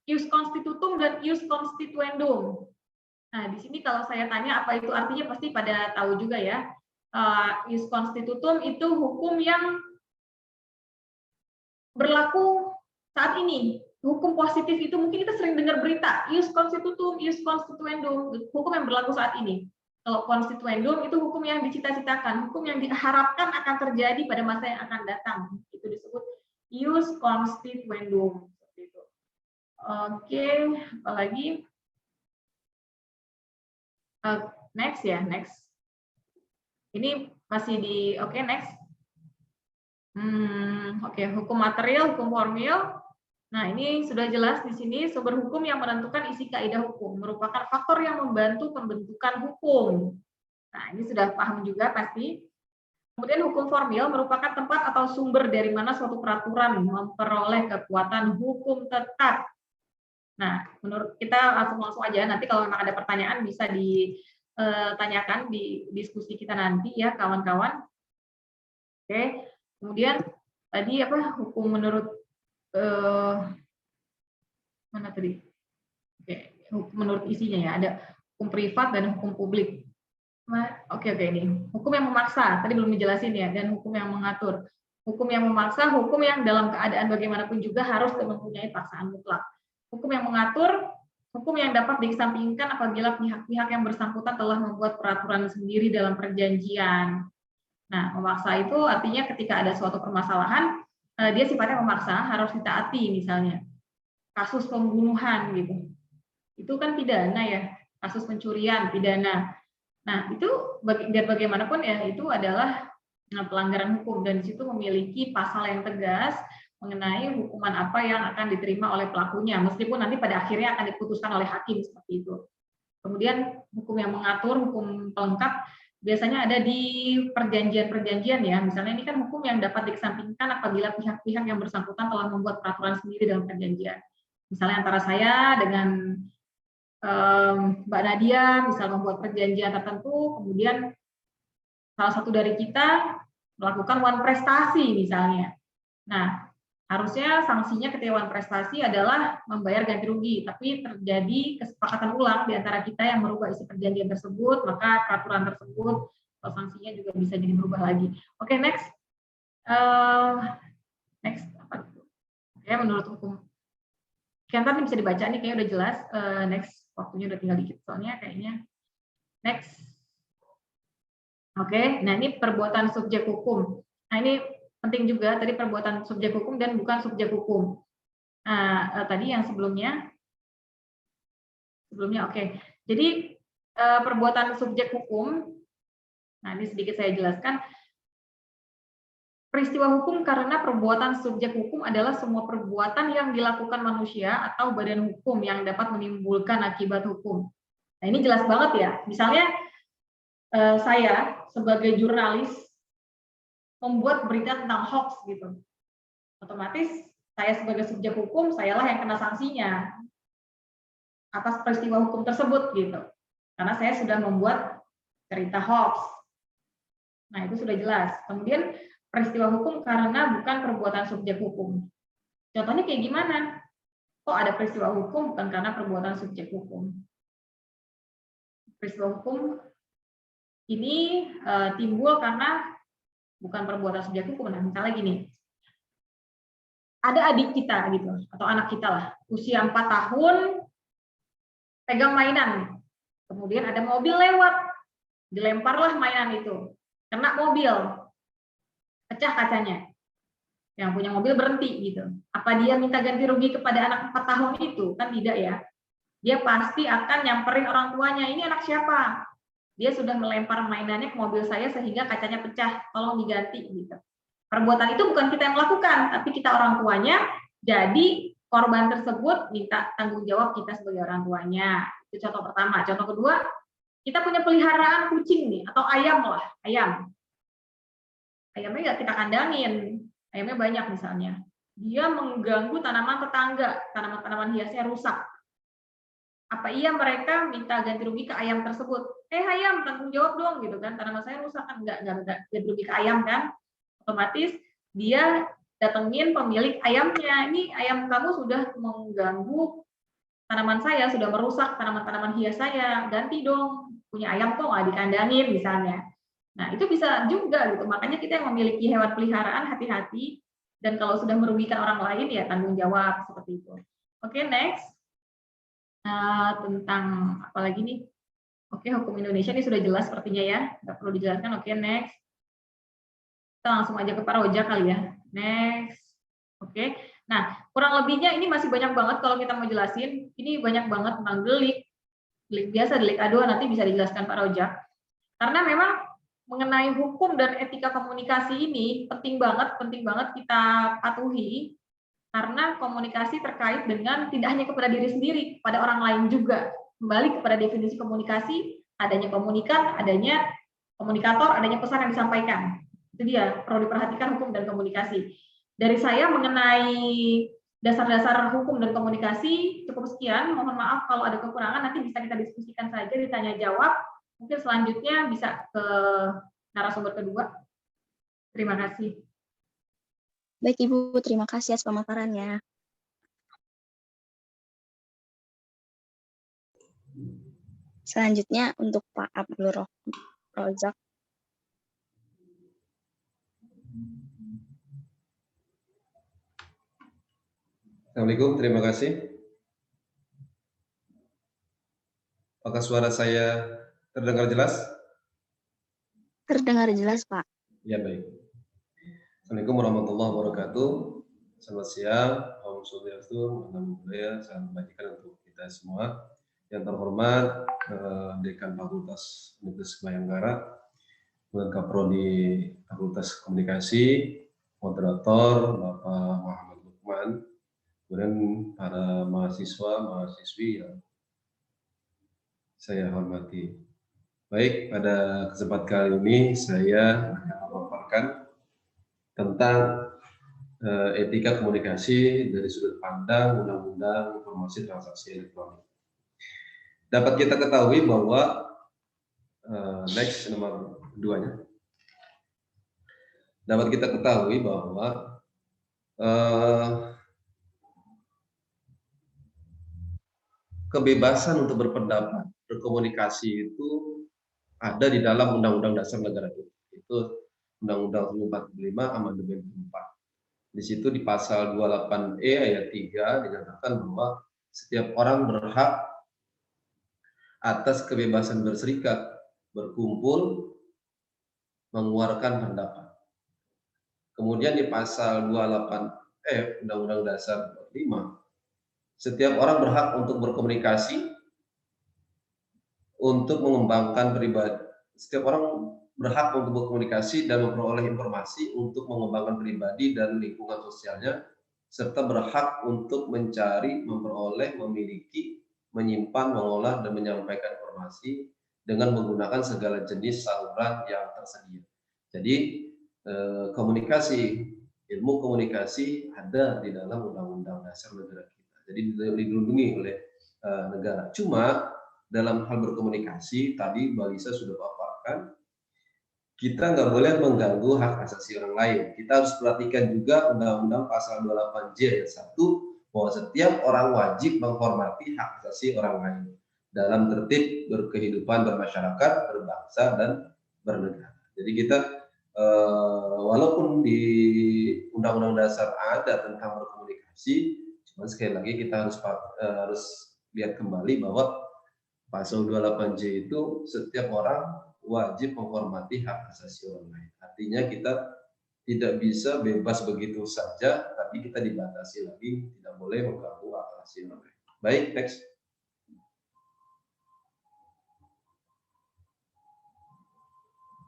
ius constitutum dan ius constituendum. Nah, di sini kalau saya tanya apa itu artinya pasti pada tahu juga ya. Ius constitutum itu hukum yang berlaku saat ini. Hukum positif itu mungkin kita sering dengar berita, ius constitutum, ius constituendum, hukum yang berlaku saat ini. Kalau constituendum itu hukum yang dicita-citakan, hukum yang diharapkan akan terjadi pada masa yang akan datang. Itu disebut ius constituendum. Oke, apalagi? Next ya, next. Ini masih di, oke, next. Oke, hukum material, hukum formil. Nah, ini sudah jelas di sini sumber hukum yang menentukan isi kaidah hukum, merupakan faktor yang membantu pembentukan hukum. Nah, ini sudah paham juga pasti. Kemudian hukum formil merupakan tempat atau sumber dari mana suatu peraturan memperoleh kekuatan hukum tetap. Nah, menurut kita langsung aja, nanti kalau memang ada pertanyaan bisa ditanyakan di diskusi kita nanti ya, kawan-kawan. Oke, kemudian tadi apa hukum menurut mana tadi? Oke, menurut isinya ya, ada hukum privat dan hukum publik. Oke, ini. Hukum yang memaksa, tadi belum dijelasin ya, dan hukum yang mengatur. Hukum yang memaksa, hukum yang dalam keadaan bagaimanapun juga harus mempunyai paksaan mutlak. Hukum yang mengatur, hukum yang dapat dikesampingkan apabila pihak-pihak yang bersangkutan telah membuat peraturan sendiri dalam perjanjian. Nah, memaksa itu artinya ketika ada suatu permasalahan, dia sifatnya memaksa, harus ditaati misalnya. Kasus pembunuhan gitu. Itu kan pidana ya, kasus pencurian, pidana. Nah, itu biar bagaimanapun ya itu adalah pelanggaran hukum dan di situ memiliki pasal yang tegas mengenai hukuman apa yang akan diterima oleh pelakunya, meskipun nanti pada akhirnya akan diputuskan oleh hakim seperti itu. Kemudian hukum yang mengatur, hukum pelengkap, biasanya ada di perjanjian-perjanjian ya. Misalnya ini kan hukum yang dapat dikesampingkan apabila pihak-pihak yang bersangkutan telah membuat peraturan sendiri dalam perjanjian. Misalnya antara saya dengan Mbak Nadia, misal membuat perjanjian tertentu, kemudian salah satu dari kita melakukan wan prestasi misalnya. Nah, harusnya sanksinya ketika wan prestasi adalah membayar ganti rugi, tapi terjadi kesepakatan ulang di antara kita yang merubah isi perjanjian tersebut, maka peraturan tersebut atau sanksinya juga bisa jadi berubah lagi. Oke, next. Next apa itu? Oke, menurut hukum. Kantor ini bisa dibaca nih, kayaknya udah jelas. Next, waktunya udah tinggal dikit soalnya kayaknya. Next. Oke, nah ini perbuatan subjek hukum. Nah ini penting juga tadi perbuatan subjek hukum dan bukan subjek hukum. Nah, tadi yang sebelumnya oke. Jadi perbuatan subjek hukum, nah ini sedikit saya jelaskan. Peristiwa hukum karena perbuatan subjek hukum adalah semua perbuatan yang dilakukan manusia atau badan hukum yang dapat menimbulkan akibat hukum. Nah ini jelas banget ya. Misalnya saya sebagai jurnalis membuat berita tentang hoax gitu. Otomatis saya sebagai subjek hukum, sayalah yang kena sanksinya atas peristiwa hukum tersebut gitu. Karena saya sudah membuat cerita hoax. Nah, itu sudah jelas. Kemudian peristiwa hukum karena bukan perbuatan subjek hukum. Contohnya kayak gimana? Kok ada peristiwa hukum bukan karena perbuatan subjek hukum? Peristiwa hukum ini timbul karena bukan perbuatan subjek hukum. Nah, misalnya gini. Ada adik kita gitu atau anak kita lah, usia 4 tahun pegang mainan. Kemudian ada mobil lewat, dilemparlah mainan itu. Kena mobil. Pecah kacanya. Yang punya mobil berhenti gitu. Apa dia minta ganti rugi kepada anak 4 tahun itu? Kan tidak ya. Dia pasti akan nyamperin orang tuanya. Ini anak siapa? Dia sudah melempar mainannya ke mobil saya sehingga kacanya pecah. Tolong diganti gitu. Perbuatan itu bukan kita yang melakukan, tapi kita orang tuanya. Jadi korban tersebut minta tanggung jawab kita sebagai orang tuanya. Itu contoh pertama. Contoh kedua, kita punya peliharaan kucing nih atau ayam lah, ayam. Ayamnya nggak kita kandangin, ayamnya banyak misalnya. Dia mengganggu tanaman tetangga, tanaman-tanaman hiasnya rusak. Apa iya mereka minta ganti rugi ke ayam tersebut? Ayam tanggung jawab dong gitu kan, tanaman saya rusak kan, nggak ganti rugi ke ayam kan? Otomatis dia datengin pemilik ayamnya, ini ayam kamu sudah mengganggu tanaman saya, sudah merusak tanaman-tanaman hias saya, ganti dong, punya ayam kok nggak dikandangin misalnya. Nah itu bisa juga gitu, makanya kita yang memiliki hewan peliharaan hati-hati, dan kalau sudah merugikan orang lain ya tanggung jawab seperti itu. Oke, next. Tentang apa lagi nih? Oke, hukum Indonesia ini sudah jelas sepertinya ya, nggak perlu dijelaskan. Oke, next. Kita langsung aja ke Pak Roja kali ya. Next. Oke. Nah, kurang lebihnya ini masih banyak banget kalau kita mau jelasin. Ini banyak banget tentang delik. Delik biasa, delik aduan nanti bisa dijelaskan Pak Roja. Karena memang mengenai hukum dan etika komunikasi ini penting banget kita patuhi. Karena komunikasi terkait dengan tidak hanya kepada diri sendiri, kepada orang lain juga. Kembali kepada definisi komunikasi, adanya komunikan, adanya komunikator, adanya pesan yang disampaikan. Itu dia, perlu diperhatikan hukum dan komunikasi. Dari saya mengenai dasar-dasar hukum dan komunikasi, cukup sekian. Mohon maaf kalau ada kekurangan, nanti bisa kita diskusikan saja, ditanya jawab. Mungkin selanjutnya bisa ke narasumber kedua. Terima kasih. Baik Ibu, terima kasih atas pemaparannya. Selanjutnya untuk Pak Abdul Rozak. Assalamualaikum, terima kasih. Apakah suara saya terdengar jelas? Terdengar jelas, Pak. Ya, baik. Assalamualaikum warahmatullahi wabarakatuh. Selamat siang, Om Swastiastu, Nama Budaya, salam kebajikan untuk kita semua. Yang terhormat, Dekan Fakultas Universitas Bayangkara, kemudian Kaprodi Fakultas Komunikasi, Moderator Bapak Muhammad Lukman, kemudian para mahasiswa-mahasiswi yang saya hormati. Baik, pada kesempatan kali ini saya akan memaparkan tentang etika komunikasi dari sudut pandang Undang-Undang Informasi Transaksi Elektronik. Dapat kita ketahui bahwa next nomor 2-nya. Dapat kita ketahui bahwa kebebasan untuk berpendapat, berkomunikasi itu ada di dalam Undang-Undang Dasar Negara kita. Itu Undang-Undang 45 Amandemen 4. Di situ di pasal 28E ayat 3 dinyatakan bahwa setiap orang berhak atas kebebasan berserikat, berkumpul, mengeluarkan pendapat. Kemudian di pasal 28F Undang-Undang Dasar 45, setiap orang berhak untuk berkomunikasi, untuk mengembangkan pribadi. Setiap orang berhak untuk berkomunikasi dan memperoleh informasi untuk mengembangkan pribadi dan lingkungan sosialnya, serta berhak untuk mencari, memperoleh, memiliki, menyimpan, mengolah, dan menyampaikan informasi dengan menggunakan segala jenis saluran yang tersedia. Jadi komunikasi, ilmu komunikasi ada di dalam Undang-Undang Dasar Negara kita. Jadi dilindungi oleh negara. Cuma dalam hal berkomunikasi, tadi Mbak Lisa sudah paparkan, kita nggak boleh mengganggu hak asasi orang lain. Kita harus perhatikan juga Undang-Undang Pasal 28J ayat 1, bahwa setiap orang wajib menghormati hak asasi orang lain dalam tertib berkehidupan bermasyarakat, berbangsa, dan bernegara. Jadi kita walaupun di Undang-Undang Dasar ada tentang berkomunikasi, cuma sekali lagi kita harus lihat kembali bahwa Pasal 28J itu setiap orang wajib menghormati hak asasi orang lain. Artinya kita tidak bisa bebas begitu saja, tapi kita dibatasi lagi, tidak boleh mengganggu hak asasi orang lain. Baik, next.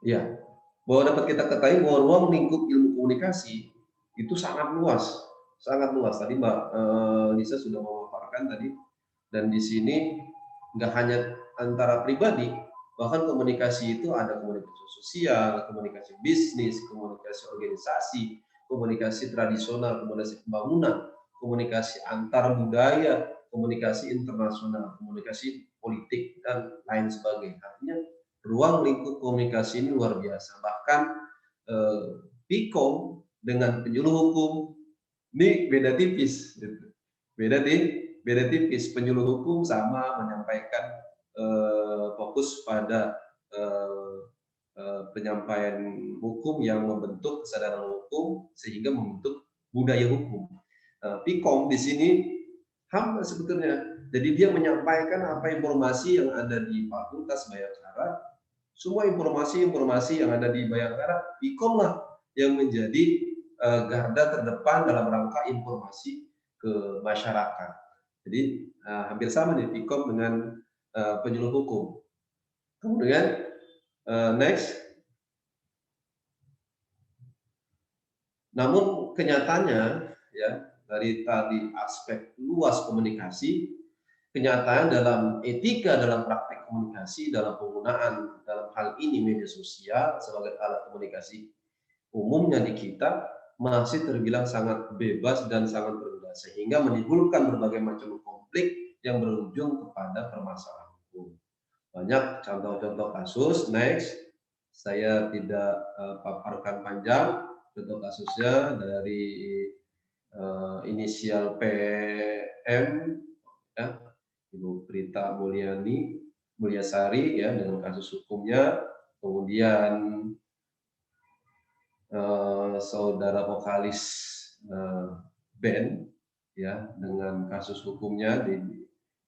Ya, bahwa dapat kita ketahui bahwa ruang lingkup ilmu komunikasi itu sangat luas, sangat luas. Tadi Mbak Lisa sudah memaparkan tadi, dan di sini nggak hanya antara pribadi, bahkan komunikasi itu ada komunikasi sosial, komunikasi bisnis, komunikasi organisasi, komunikasi tradisional, komunikasi pembangunan, komunikasi antar budaya, komunikasi internasional, komunikasi politik, dan lain sebagainya. Artinya ruang lingkup komunikasi ini luar biasa. Bahkan PIKOM dengan penyuluh hukum ini beda tipis, beda tipis. Penyuluh hukum sama menyampaikan fokus pada penyampaian hukum yang membentuk kesadaran hukum sehingga membentuk budaya hukum. PIKOM di sini hampir sebetulnya. Jadi dia menyampaikan apa informasi yang ada di Fakultas Bayangkara, semua informasi yang ada di Bayangkara, PIKOM lah yang menjadi garda terdepan dalam rangka informasi ke masyarakat. Jadi hampir sama nih PIKOM dengan penyuluh hukum. Kemudian next. Namun kenyataannya ya, dari tadi aspek luas komunikasi, kenyataan dalam etika dalam praktek komunikasi, dalam penggunaan dalam hal ini media sosial sebagai alat komunikasi umumnya di kita masih terbilang sangat bebas dan sangat rendah, sehingga menimbulkan berbagai macam konflik yang berujung kepada permasalahan hukum. Banyak contoh-contoh kasus. Next, saya tidak paparkan panjang. Contoh kasusnya dari inisial PM, ya, Ibu Prita Mulyasari, ya, dengan kasus hukumnya. Kemudian saudara vokalis band, ya, dengan kasus hukumnya di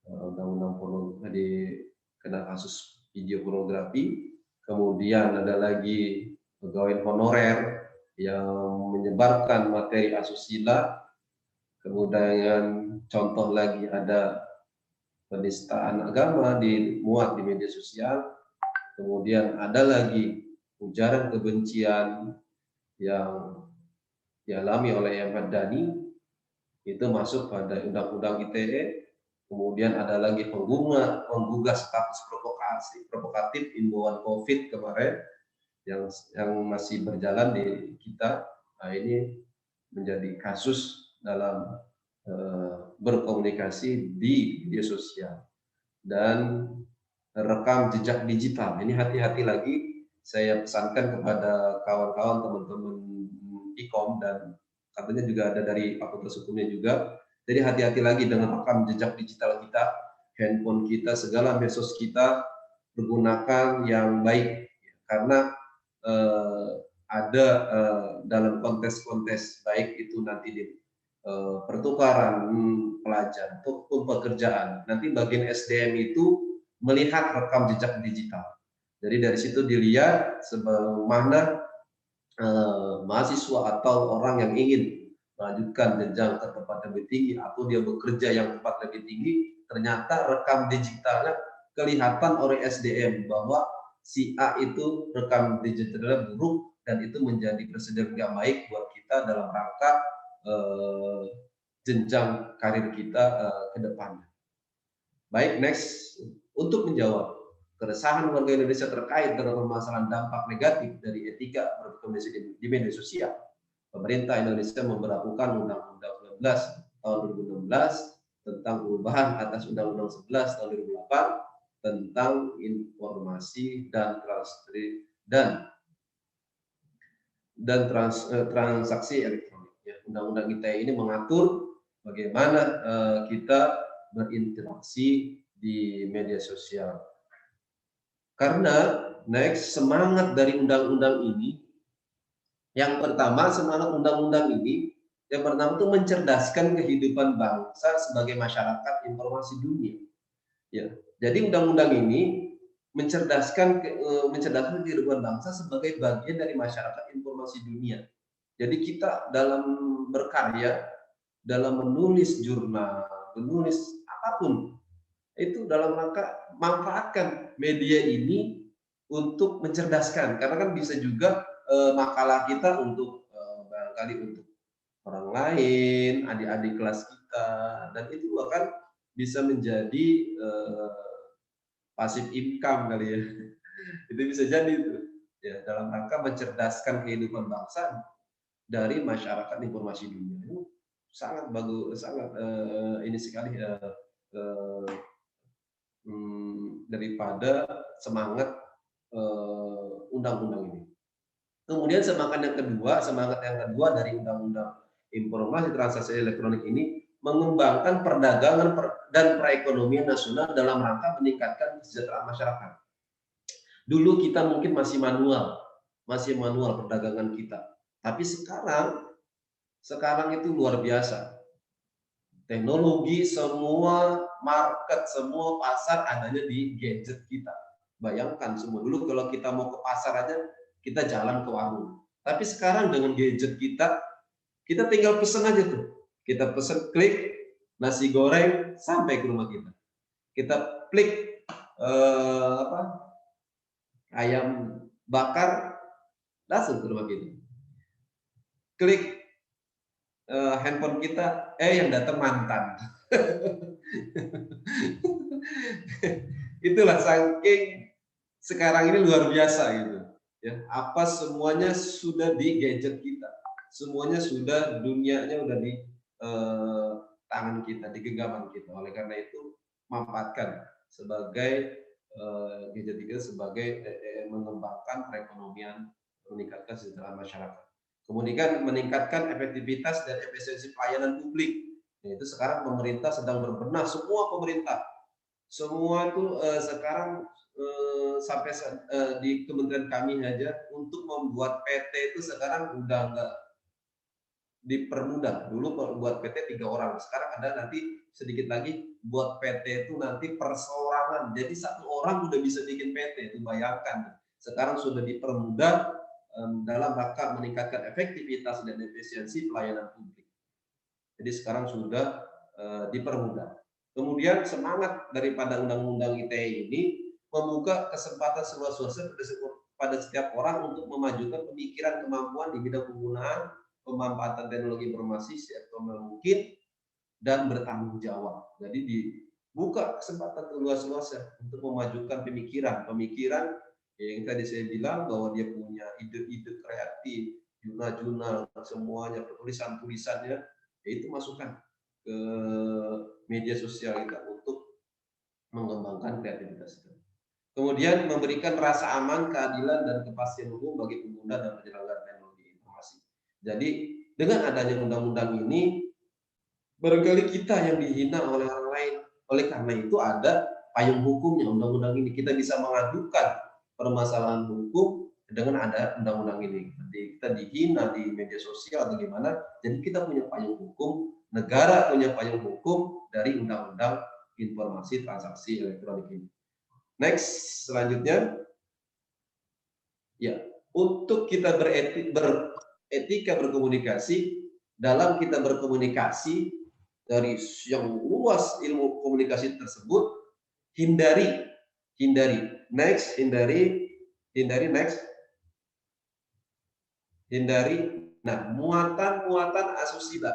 undang-undang pornografi, kena kasus video pornografi. Kemudian ada lagi pegawai honorer yang menyebarkan materi asusila. Kemudian contoh lagi ada penistaan agama dimuat di media sosial. Kemudian ada lagi ujaran kebencian yang dialami oleh Ahmad Dhani. itu masuk pada Undang-Undang ITE. Kemudian ada lagi penggugah status provokatif imbauan COVID kemarin yang masih berjalan di kita. Nah, ini menjadi kasus dalam berkomunikasi di media sosial dan rekam jejak digital. Ini hati-hati lagi, saya pesankan kepada kawan-kawan teman-teman IKOM dan katanya juga ada dari Fakultas Hukumnya juga. Jadi hati-hati lagi dengan rekam jejak digital kita, handphone kita, segala medsos kita menggunakan yang baik, karena ada dalam kontes-kontes baik itu nanti di pertukaran pelajar ataupun pekerjaan, nanti bagian SDM itu melihat rekam jejak digital. Jadi dari situ dilihat sebagaimana mahasiswa atau orang yang ingin melanjutkan jenjang ke tempat lebih tinggi atau dia bekerja yang tempat lebih tinggi, ternyata rekam digitalnya kelihatan oleh SDM bahwa si A itu rekam digitalnya buruk, dan itu menjadi presiden yang baik buat kita dalam rangka jenjang karir kita ke depannya. Baik, next, untuk menjawab keresahan warga Indonesia terkait dengan permasalahan dampak negatif dari etika berkomunikasi di media sosial, pemerintah Indonesia memberlakukan Undang-Undang 19 tahun 2016 tentang perubahan atas Undang-Undang 11 tahun 2008 tentang informasi dan transaksi elektronik. Undang-Undang ITE ini mengatur bagaimana kita berinteraksi di media sosial. Karena next, semangat dari undang-undang ini, yang pertama, semangat undang-undang ini yang pertama itu mencerdaskan kehidupan bangsa sebagai masyarakat informasi dunia. Ya, jadi undang-undang ini mencerdaskan kehidupan bangsa sebagai bagian dari masyarakat informasi dunia. Jadi kita dalam berkarya, dalam menulis jurnal, menulis apapun, itu dalam rangka manfaatkan media ini untuk mencerdaskan, karena kan bisa juga makalah kita untuk barangkali untuk orang lain, adik-adik kelas kita, dan itu bahkan bisa menjadi passive income kali ya. Itu bisa jadi itu ya, dalam rangka mencerdaskan kehidupan bangsa dari masyarakat informasi dunia. Itu sangat bagus, sangat ini sekali daripada semangat undang-undang ini. Kemudian semangat yang kedua dari undang-undang informasi transaksi elektronik ini mengembangkan perdagangan dan perekonomian nasional dalam rangka meningkatkan kesejahteraan masyarakat. Dulu kita mungkin masih manual perdagangan kita, tapi sekarang itu luar biasa. Teknologi, semua market, semua pasar adanya di gadget kita. Bayangkan semua, dulu kalau kita mau ke pasar aja, kita jalan ke warung. Tapi sekarang dengan gadget kita tinggal pesen aja tuh. Kita pesen, klik, nasi goreng, sampai ke rumah kita. Kita klik ayam bakar, langsung ke rumah kita. Klik handphone kita, yang datang mantan. Itulah saking sekarang ini luar biasa gitu. Ya, apa semuanya sudah di gadget kita, semuanya sudah, dunianya udah di tangan kita, di genggaman kita. Oleh karena itu manfaatkan sebagai gadget kita sebagai mengembangkan perekonomian, meningkatkan kesejahteraan masyarakat. Kemudian meningkatkan efektivitas dan efisiensi pelayanan publik. Itu sekarang pemerintah sedang berbenah, semua pemerintah. Semua itu sekarang sampai di kementerian kami aja untuk membuat PT itu sekarang udah nggak dipermudah. Dulu buat PT 3 orang, sekarang ada nanti sedikit lagi buat PT itu nanti perseorangan. Jadi 1 orang udah bisa bikin PT, itu bayangkan. Sekarang sudah dipermudah dalam rangka meningkatkan efektivitas dan efisiensi pelayanan publik. Jadi sekarang sudah dipermudah. Kemudian semangat daripada Undang-Undang ITE ini membuka kesempatan seluas-luasnya pada setiap orang untuk memajukan pemikiran, kemampuan di bidang penggunaan pemanfaatan teknologi informasi seoptimal mungkin dan bertanggung jawab. Jadi dibuka kesempatan luas-luasnya untuk memajukan pemikiran yang tadi saya bilang bahwa dia punya ide-ide kreatif, jurnal-jurnal, semuanya, tulisan-tulisannya, itu masukkan ke media sosial kita untuk mengembangkan kreativitas kita. Kemudian memberikan rasa aman, keadilan, dan kepastian hukum bagi pengguna dan penyelenggara teknologi informasi. Jadi dengan adanya undang-undang ini, barangkali kita yang dihina oleh orang lain. Oleh karena itu ada payung hukumnya undang-undang ini. Kita bisa mengadukan permasalahan hukum dengan ada undang-undang ini. Jadi kita dihina di media sosial atau gimana, jadi kita punya payung hukum, negara punya payung hukum dari undang-undang informasi transaksi elektronik ini. Next, selanjutnya, ya, untuk kita beretika berkomunikasi, dalam kita berkomunikasi dari yang luas ilmu komunikasi tersebut, hindari next, nah, muatan asusila,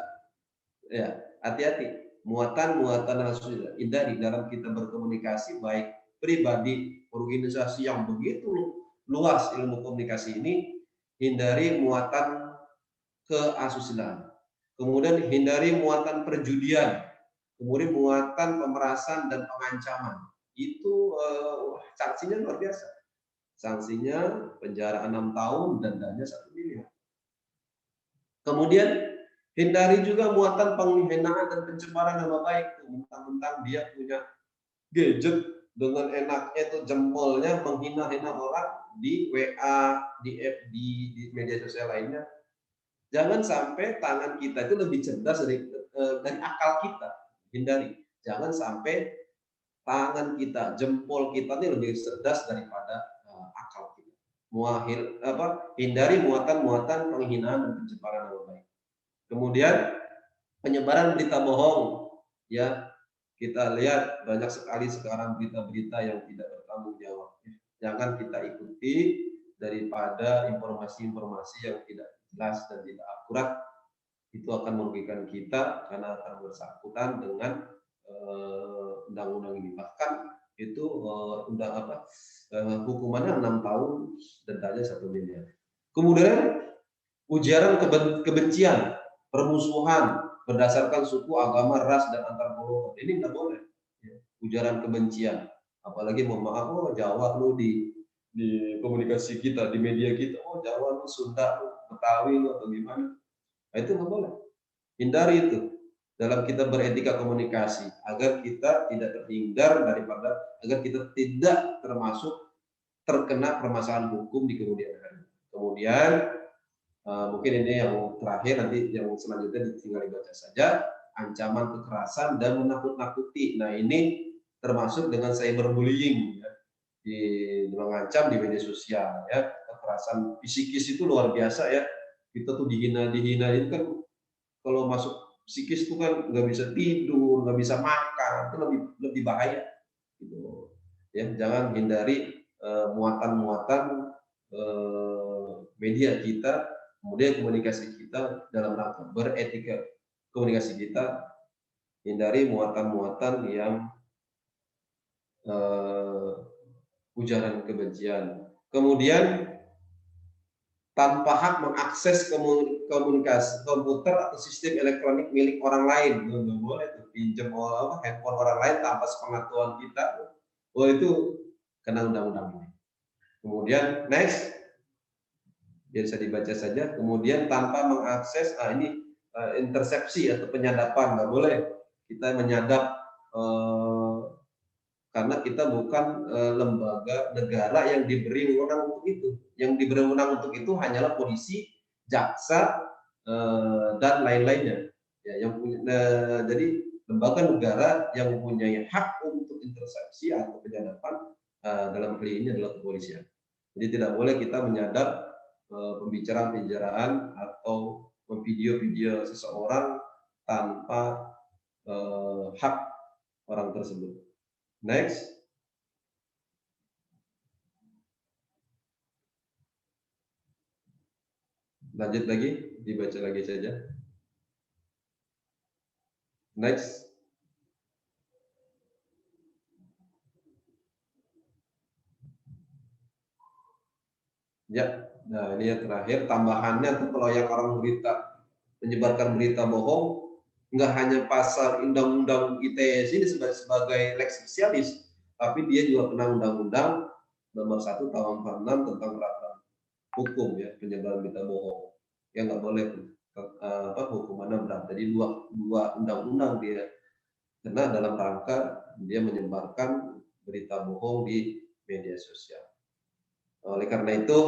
ya, hati-hati, muatan asusila, hindari dalam kita berkomunikasi, baik pribadi, organisasi yang begitu luas ilmu komunikasi ini, hindari muatan keasusilaan. Kemudian hindari muatan perjudian, kemudian muatan pemerasan dan pengancaman. Itu sanksinya luar biasa. Sanksinya penjara 6 tahun dan denda 1 miliar. Kemudian hindari juga muatan penghinaan dan pencemaran nama baik. Mentang-mentang dia punya gadget, dengan enaknya itu jempolnya menghina-hina orang di WA, di FB, di media sosial lainnya. Jangan sampai tangan kita itu lebih cerdas dari akal kita. Hindari. Jangan sampai tangan kita, jempol kita ini lebih cerdas daripada akal kita. Hindari muatan-muatan penghinaan dan pencemaran nama baik. Kemudian penyebaran berita bohong, ya. Kita lihat banyak sekali sekarang berita-berita yang tidak bertanggung jawab. Jangan kita ikuti daripada informasi-informasi yang tidak jelas dan tidak akurat. Itu akan merugikan kita karena akan bersangkutan dengan undang-undang ini. Bahkan itu hukumannya 6 tahun, dendanya 1 miliar. Kemudian ujaran kebencian, permusuhan berdasarkan suku, agama, ras, dan antar golongan. Ini nggak boleh. Ujaran kebencian. Apalagi mohon maaf, Jawa lu di komunikasi kita, di media kita, Jawa lu, Sunda lu, Betawi lu, atau gimana. Nah, itu nggak boleh. Hindari itu dalam kita beretika komunikasi, agar kita tidak terhindar agar kita tidak terkena permasalahan hukum di kemudian hari. Kemudian mungkin ini yang terakhir, nanti yang selanjutnya tinggal dibaca saja. Ancaman kekerasan dan menakut-nakuti. Nah, ini termasuk dengan cyberbullying, ya. Mengancam di media sosial, ya. Kekerasan psikis itu luar biasa, ya. Kita tuh dihina itu kan, kalau masuk psikis itu kan nggak bisa tidur, nggak bisa makan, itu lebih bahaya. Gitu. Ya, jangan hindari muatan-muatan media kita. Kemudian komunikasi kita dalam rangka beretika komunikasi kita, hindari muatan-muatan yang ujaran kebencian. Kemudian tanpa hak mengakses komunikasi komputer atau sistem elektronik milik orang lain. Nggak boleh tuh pinjam handphone orang lain tanpa sepengetahuan kita. Itu kena undang-undang ini. Kemudian next, bisa dibaca saja. Kemudian tanpa mengakses, ini intersepsi atau penyadapan, nggak boleh kita menyadap karena kita bukan lembaga negara yang diberi wewenang untuk itu. Yang diberi wewenang untuk itu hanyalah polisi, jaksa, dan lain-lainnya. Ya, jadi lembaga negara yang mempunyai hak untuk intersepsi atau penyadapan dalam hal ini adalah kepolisian. Jadi tidak boleh kita menyadap pembicaraan atau video seseorang tanpa hak orang tersebut. Next. Lanjut lagi, dibaca lagi saja. Next. Ya, nah ini yang terakhir tambahannya tuh kalau yang orang menyebarkan berita bohong, nggak hanya pasal undang-undang ITE ini sebagai lex specialis, tapi dia juga kena undang-undang nomor 1 tahun 46 tentang peraturan hukum ya penyebaran berita bohong yang nggak boleh hukumannya berat. Jadi dua undang-undang dia kena dalam rangka dia menyebarkan berita bohong di media sosial. Oleh karena itu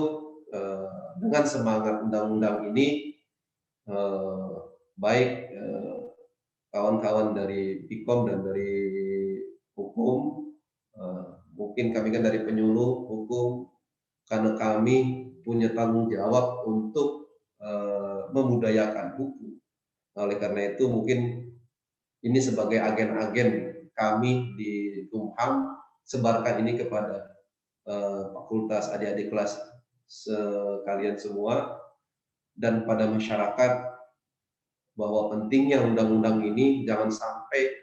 dengan semangat undang-undang ini baik kawan-kawan dari PIKOM dan dari hukum, mungkin kami kan dari penyuluh hukum, karena kami punya tanggung jawab untuk memudayakan hukum. Oleh karena itu mungkin ini sebagai agen-agen kami di Kumham, sebarkan ini kepada fakultas, adik-adik kelas sekalian semua, dan pada masyarakat bahwa pentingnya undang-undang ini jangan sampai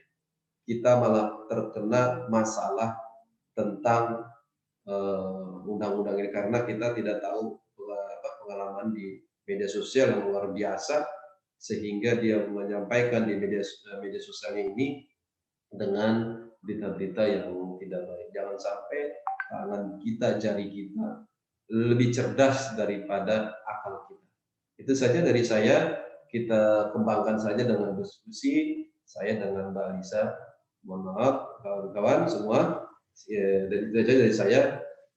kita malah terkena masalah tentang undang-undang ini, karena kita tidak tahu pengalaman di media sosial yang luar biasa sehingga dia menyampaikan di media sosialnya ini dengan berita-berita yang tidak baik. Jangan sampai tangan kita, jari kita lebih cerdas daripada akal kita. Itu saja dari saya. Kita kembangkan saja dengan diskusi saya dengan Mbak Lisa. Mohon maaf kawan-kawan semua. Itu saja dari saya.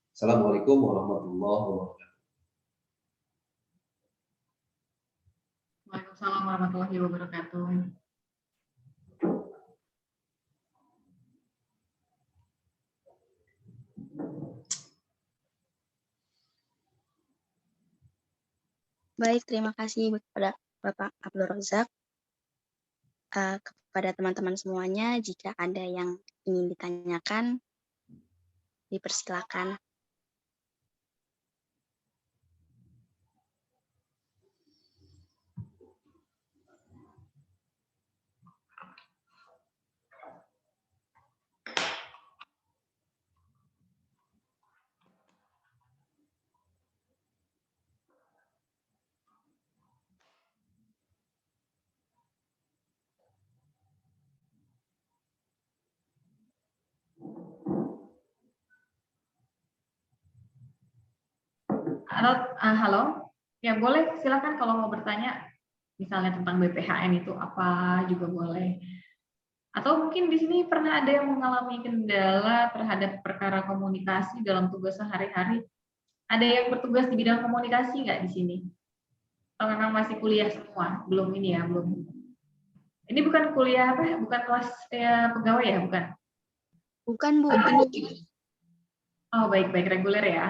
Assalamualaikum warahmatullahi wabarakatuh. Waalaikumsalam warahmatullahi wabarakatuh. Baik, terima kasih kepada Bapak Abdul Razak. Kepada teman-teman semuanya, jika ada yang ingin ditanyakan, dipersilakan. Halo, ya boleh silakan kalau mau bertanya, misalnya tentang BPHN itu apa juga boleh. Atau mungkin di sini pernah ada yang mengalami kendala terhadap perkara komunikasi dalam tugas sehari-hari. Ada yang bertugas di bidang komunikasi nggak di sini? Atau memang masih kuliah semua? Belum ini ya, belum. Ini bukan kuliah apa? Bukan kelas pegawai ya, bukan? Bukan, Bu. Oh, baik-baik, reguler ya.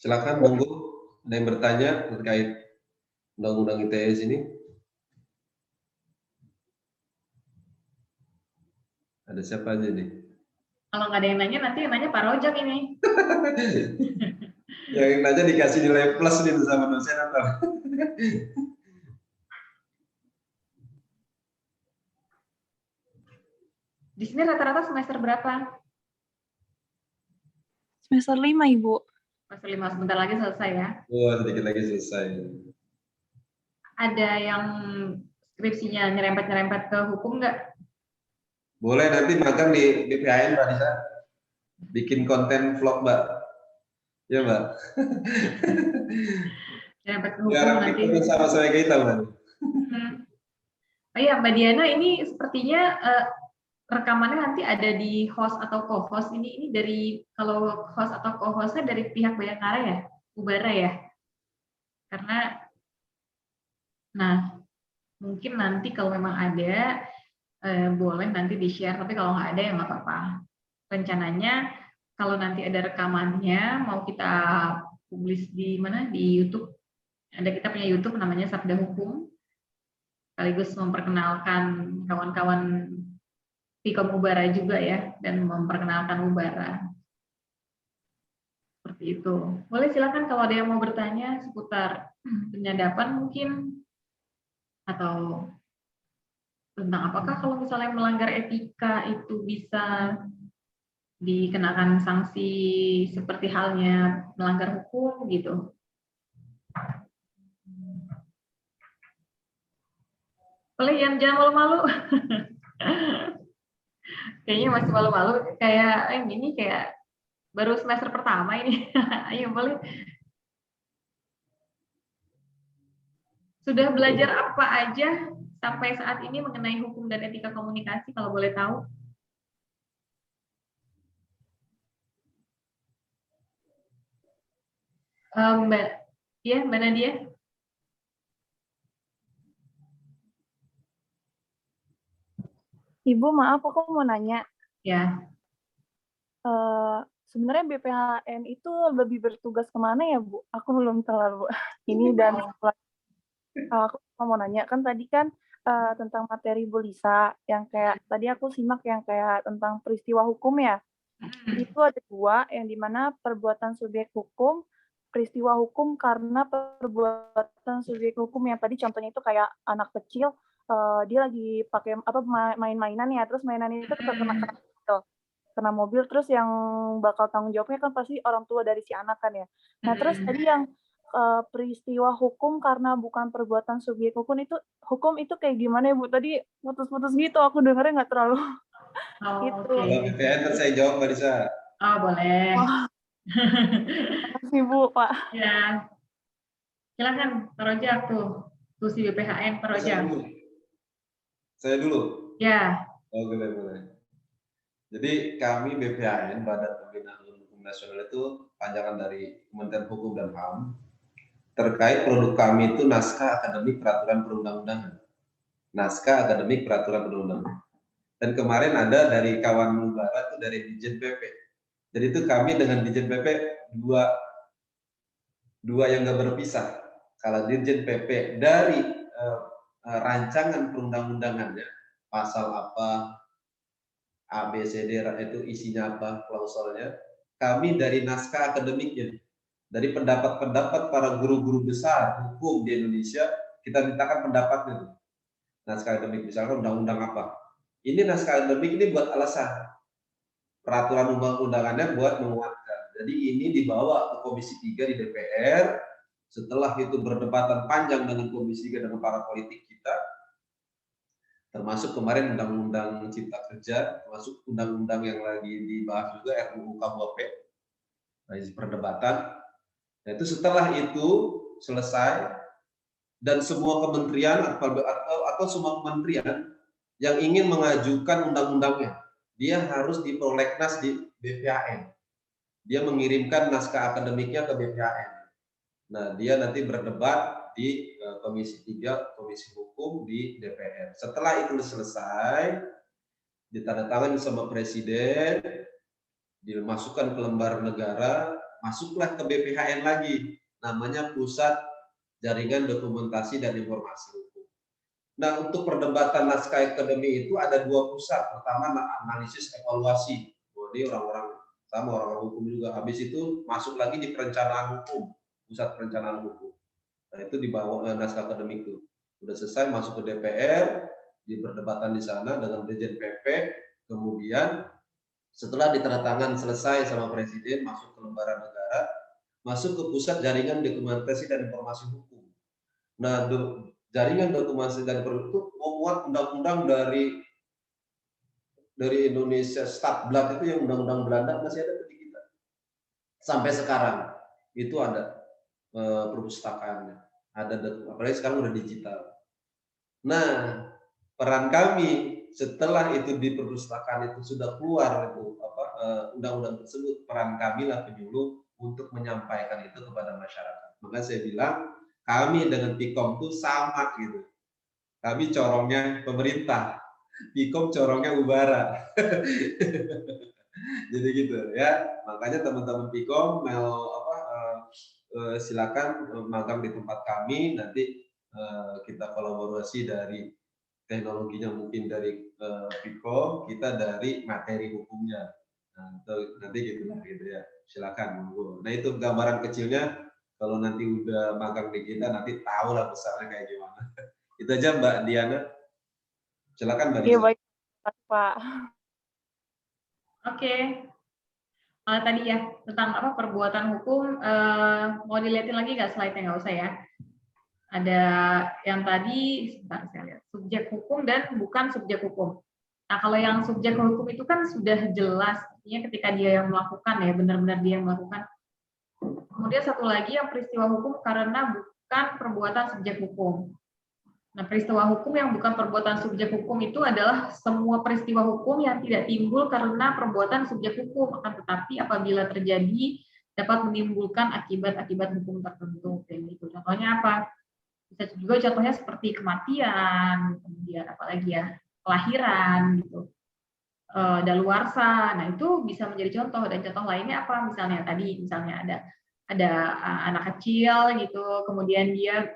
Silakan monggo, ada yang bertanya terkait undang-undang ITE ini? Ada siapa aja nih? Kalau nggak ada yang nanya, nanti yang nanya Pak Rojak ini. Yang nanya dikasih nilai plus nih sama dosen atau? Di sini rata-rata semester berapa? Semester 5, Ibu. Semester 5, sebentar lagi selesai ya. Wah, sedikit lagi selesai. Ada yang skripsinya nyerempet-nyerempet ke hukum nggak? Boleh nanti magang di BPHN, Mbak Nisa. Bikin konten vlog, Mbak. Ya, Mbak. Nyerempet ke hukum Ya, nanti. kita sama-sama kita, Mbak. Oh iya, Mbak Diana, ini sepertinya rekamannya nanti ada di host atau co-host. Ini dari, kalau host atau co-hostnya dari pihak Bayangkara ya? Ubara ya? Karena, nah, mungkin nanti kalau memang ada, boleh nanti di-share, tapi kalau nggak ada ya nggak apa-apa. Rencananya kalau nanti ada rekamannya mau kita publis di mana, di YouTube. Ada, kita punya YouTube namanya Sabda Hukum, sekaligus memperkenalkan kawan-kawan PIKOM Ubara juga ya, dan memperkenalkan Ubara. Seperti itu. Boleh silakan kalau ada yang mau bertanya seputar penyadapan mungkin. Atau tentang apakah kalau misalnya melanggar etika itu bisa dikenakan sanksi seperti halnya melanggar hukum gitu. Boleh jangan malu-malu. Kayaknya masih malu-malu. Kayak ini kayak baru semester pertama ini. Ayo boleh. Sudah belajar apa aja sampai saat ini mengenai hukum dan etika komunikasi kalau boleh tahu? Mbak, ya Mbak Nadia. Ibu, maaf aku mau nanya. Ya. Sebenarnya BPHN itu lebih bertugas kemana ya, Bu? Aku belum terlalu ini dan aku mau nanya kan tadi kan tentang materi Bu Lisa yang kayak tadi aku simak yang kayak tentang peristiwa hukum ya. Itu ada dua yang dimana perbuatan subjek hukum, peristiwa hukum karena perbuatan subjek hukum yang tadi contohnya itu kayak anak kecil dia lagi pakai apa main-mainan ya, terus mainan itu kena mobil, terus yang bakal tanggung jawabnya kan pasti orang tua dari si anak kan ya. Nah terus tadi yang peristiwa hukum karena bukan perbuatan subjek hukum itu kayak gimana ya Bu? Tadi putus-putus gitu, aku dengernya nggak terlalu gitu. Kalau BPN saya jawab Mbak Lisa. Oh boleh. Wah. Terima kasih Bu, Pak. Ya. Silakan Pak Rojak tuh. Tuh si BPHN Pak Rojak. Saya dulu. Ya. Oh, boleh. Jadi kami BPHN, Badan Pembinaan Hukum Nasional itu panjangan dari Kementerian Hukum dan HAM. Terkait produk kami itu naskah akademik peraturan perundang-undangan. Naskah akademik peraturan perundang-undangan. Dan kemarin ada dari kawan Mubara itu dari Dirjen PP. Jadi itu kami dengan Dirjen PP dua yang nggak berpisah. Kalau Dirjen PP dari rancangan perundang-undangannya, pasal apa, A, B, C, D, itu isinya apa, klausulnya. Kami dari naskah akademiknya, dari pendapat-pendapat para guru-guru besar hukum di Indonesia, kita mintakan pendapatnya. Naskah akademik, misalkan undang-undang apa. Ini naskah akademik ini buat alasan. Peraturan undang-undangannya buat menguatkan. Jadi ini dibawa ke Komisi 3 di DPR, setelah itu berdebatan panjang dengan Komisi 3 dengan para politik kita, termasuk kemarin Undang-Undang Cipta Kerja, termasuk undang-undang yang lagi dibahas juga RUU KUHP, lagi perdebatan. Nah, itu setelah itu selesai dan semua kementerian atau semua kementerian yang ingin mengajukan undang-undangnya, dia harus di prolegnas di BPHN. Dia mengirimkan naskah akademiknya ke BPHN. Nah, dia nanti berdebat di Komisi 3, Komisi Hukum di DPR. Setelah itu selesai, ditandatangani sama Presiden, dimasukkan ke lembar negara, masuklah ke BPHN lagi, namanya Pusat Jaringan Dokumentasi dan Informasi Hukum. Nah, untuk perdebatan naskah akademik itu ada dua pusat. Pertama, analisis evaluasi. Jadi orang-orang sama orang-orang hukum juga. Habis itu masuk lagi di perencanaan hukum, Pusat Perencanaan Hukum. Nah, itu di bawah naskah akademik itu. Sudah selesai masuk ke DPR, di perdebatan di sana dengan Dirjen PP, kemudian setelah ditandatangan selesai sama Presiden, masuk ke lembaran negara, masuk ke Pusat Jaringan Dokumentasi dan Informasi Hukum. Nah, Jaringan Dokumentasi dan Informasi itu memuat undang-undang dari Indonesia Stadblad itu yang undang-undang Belanda masih ada di kita. Sampai sekarang itu ada perpustakaannya. Ada, apalagi sekarang udah digital. Nah, peran kami setelah itu di perpustakaan itu sudah keluar itu undang-undang tersebut, peran kami lah penyuluh untuk menyampaikan itu kepada masyarakat. Maka saya bilang kami dengan Pikom itu sama gitu. Kami corongnya pemerintah, Pikom corongnya Ubara. Jadi gitu ya. Makanya teman-teman Pikom mau silakan magang di tempat kami, nanti kita kolaborasi dari teknologinya mungkin dari Pikom, kita dari materi hukumnya. Nah, nanti gitu ya. Silakan monggo. Nah, itu gambaran kecilnya. Kalau nanti udah magang di kita, nanti tahu lah besarnya kayak gimana. Itu aja Mbak Diana. Silakan Mbak Iya, Lisa. baik, Pak. Oke. Tadi ya tentang apa perbuatan hukum, mau dilihatin lagi nggak slide-nya? Nggak usah ya. Ada yang tadi, sebentar saya lihat, subjek hukum dan bukan subjek hukum. Nah, kalau yang subjek hukum itu kan sudah jelas, artinya ketika dia yang melakukan ya, benar-benar dia yang melakukan. Kemudian satu lagi yang peristiwa hukum karena bukan perbuatan subjek hukum. Nah, peristiwa hukum yang bukan perbuatan subjek hukum itu adalah semua peristiwa hukum yang tidak timbul karena perbuatan subjek hukum, akan tetapi apabila terjadi dapat menimbulkan akibat-akibat hukum tertentu. Kayak gitu. Contohnya apa? Bisa juga contohnya seperti kematian, kemudian apalagi ya, kelahiran gitu. Daluarsa. Nah, itu bisa menjadi contoh, dan contoh lainnya apa? Misalnya tadi misalnya ada anak kecil gitu, kemudian dia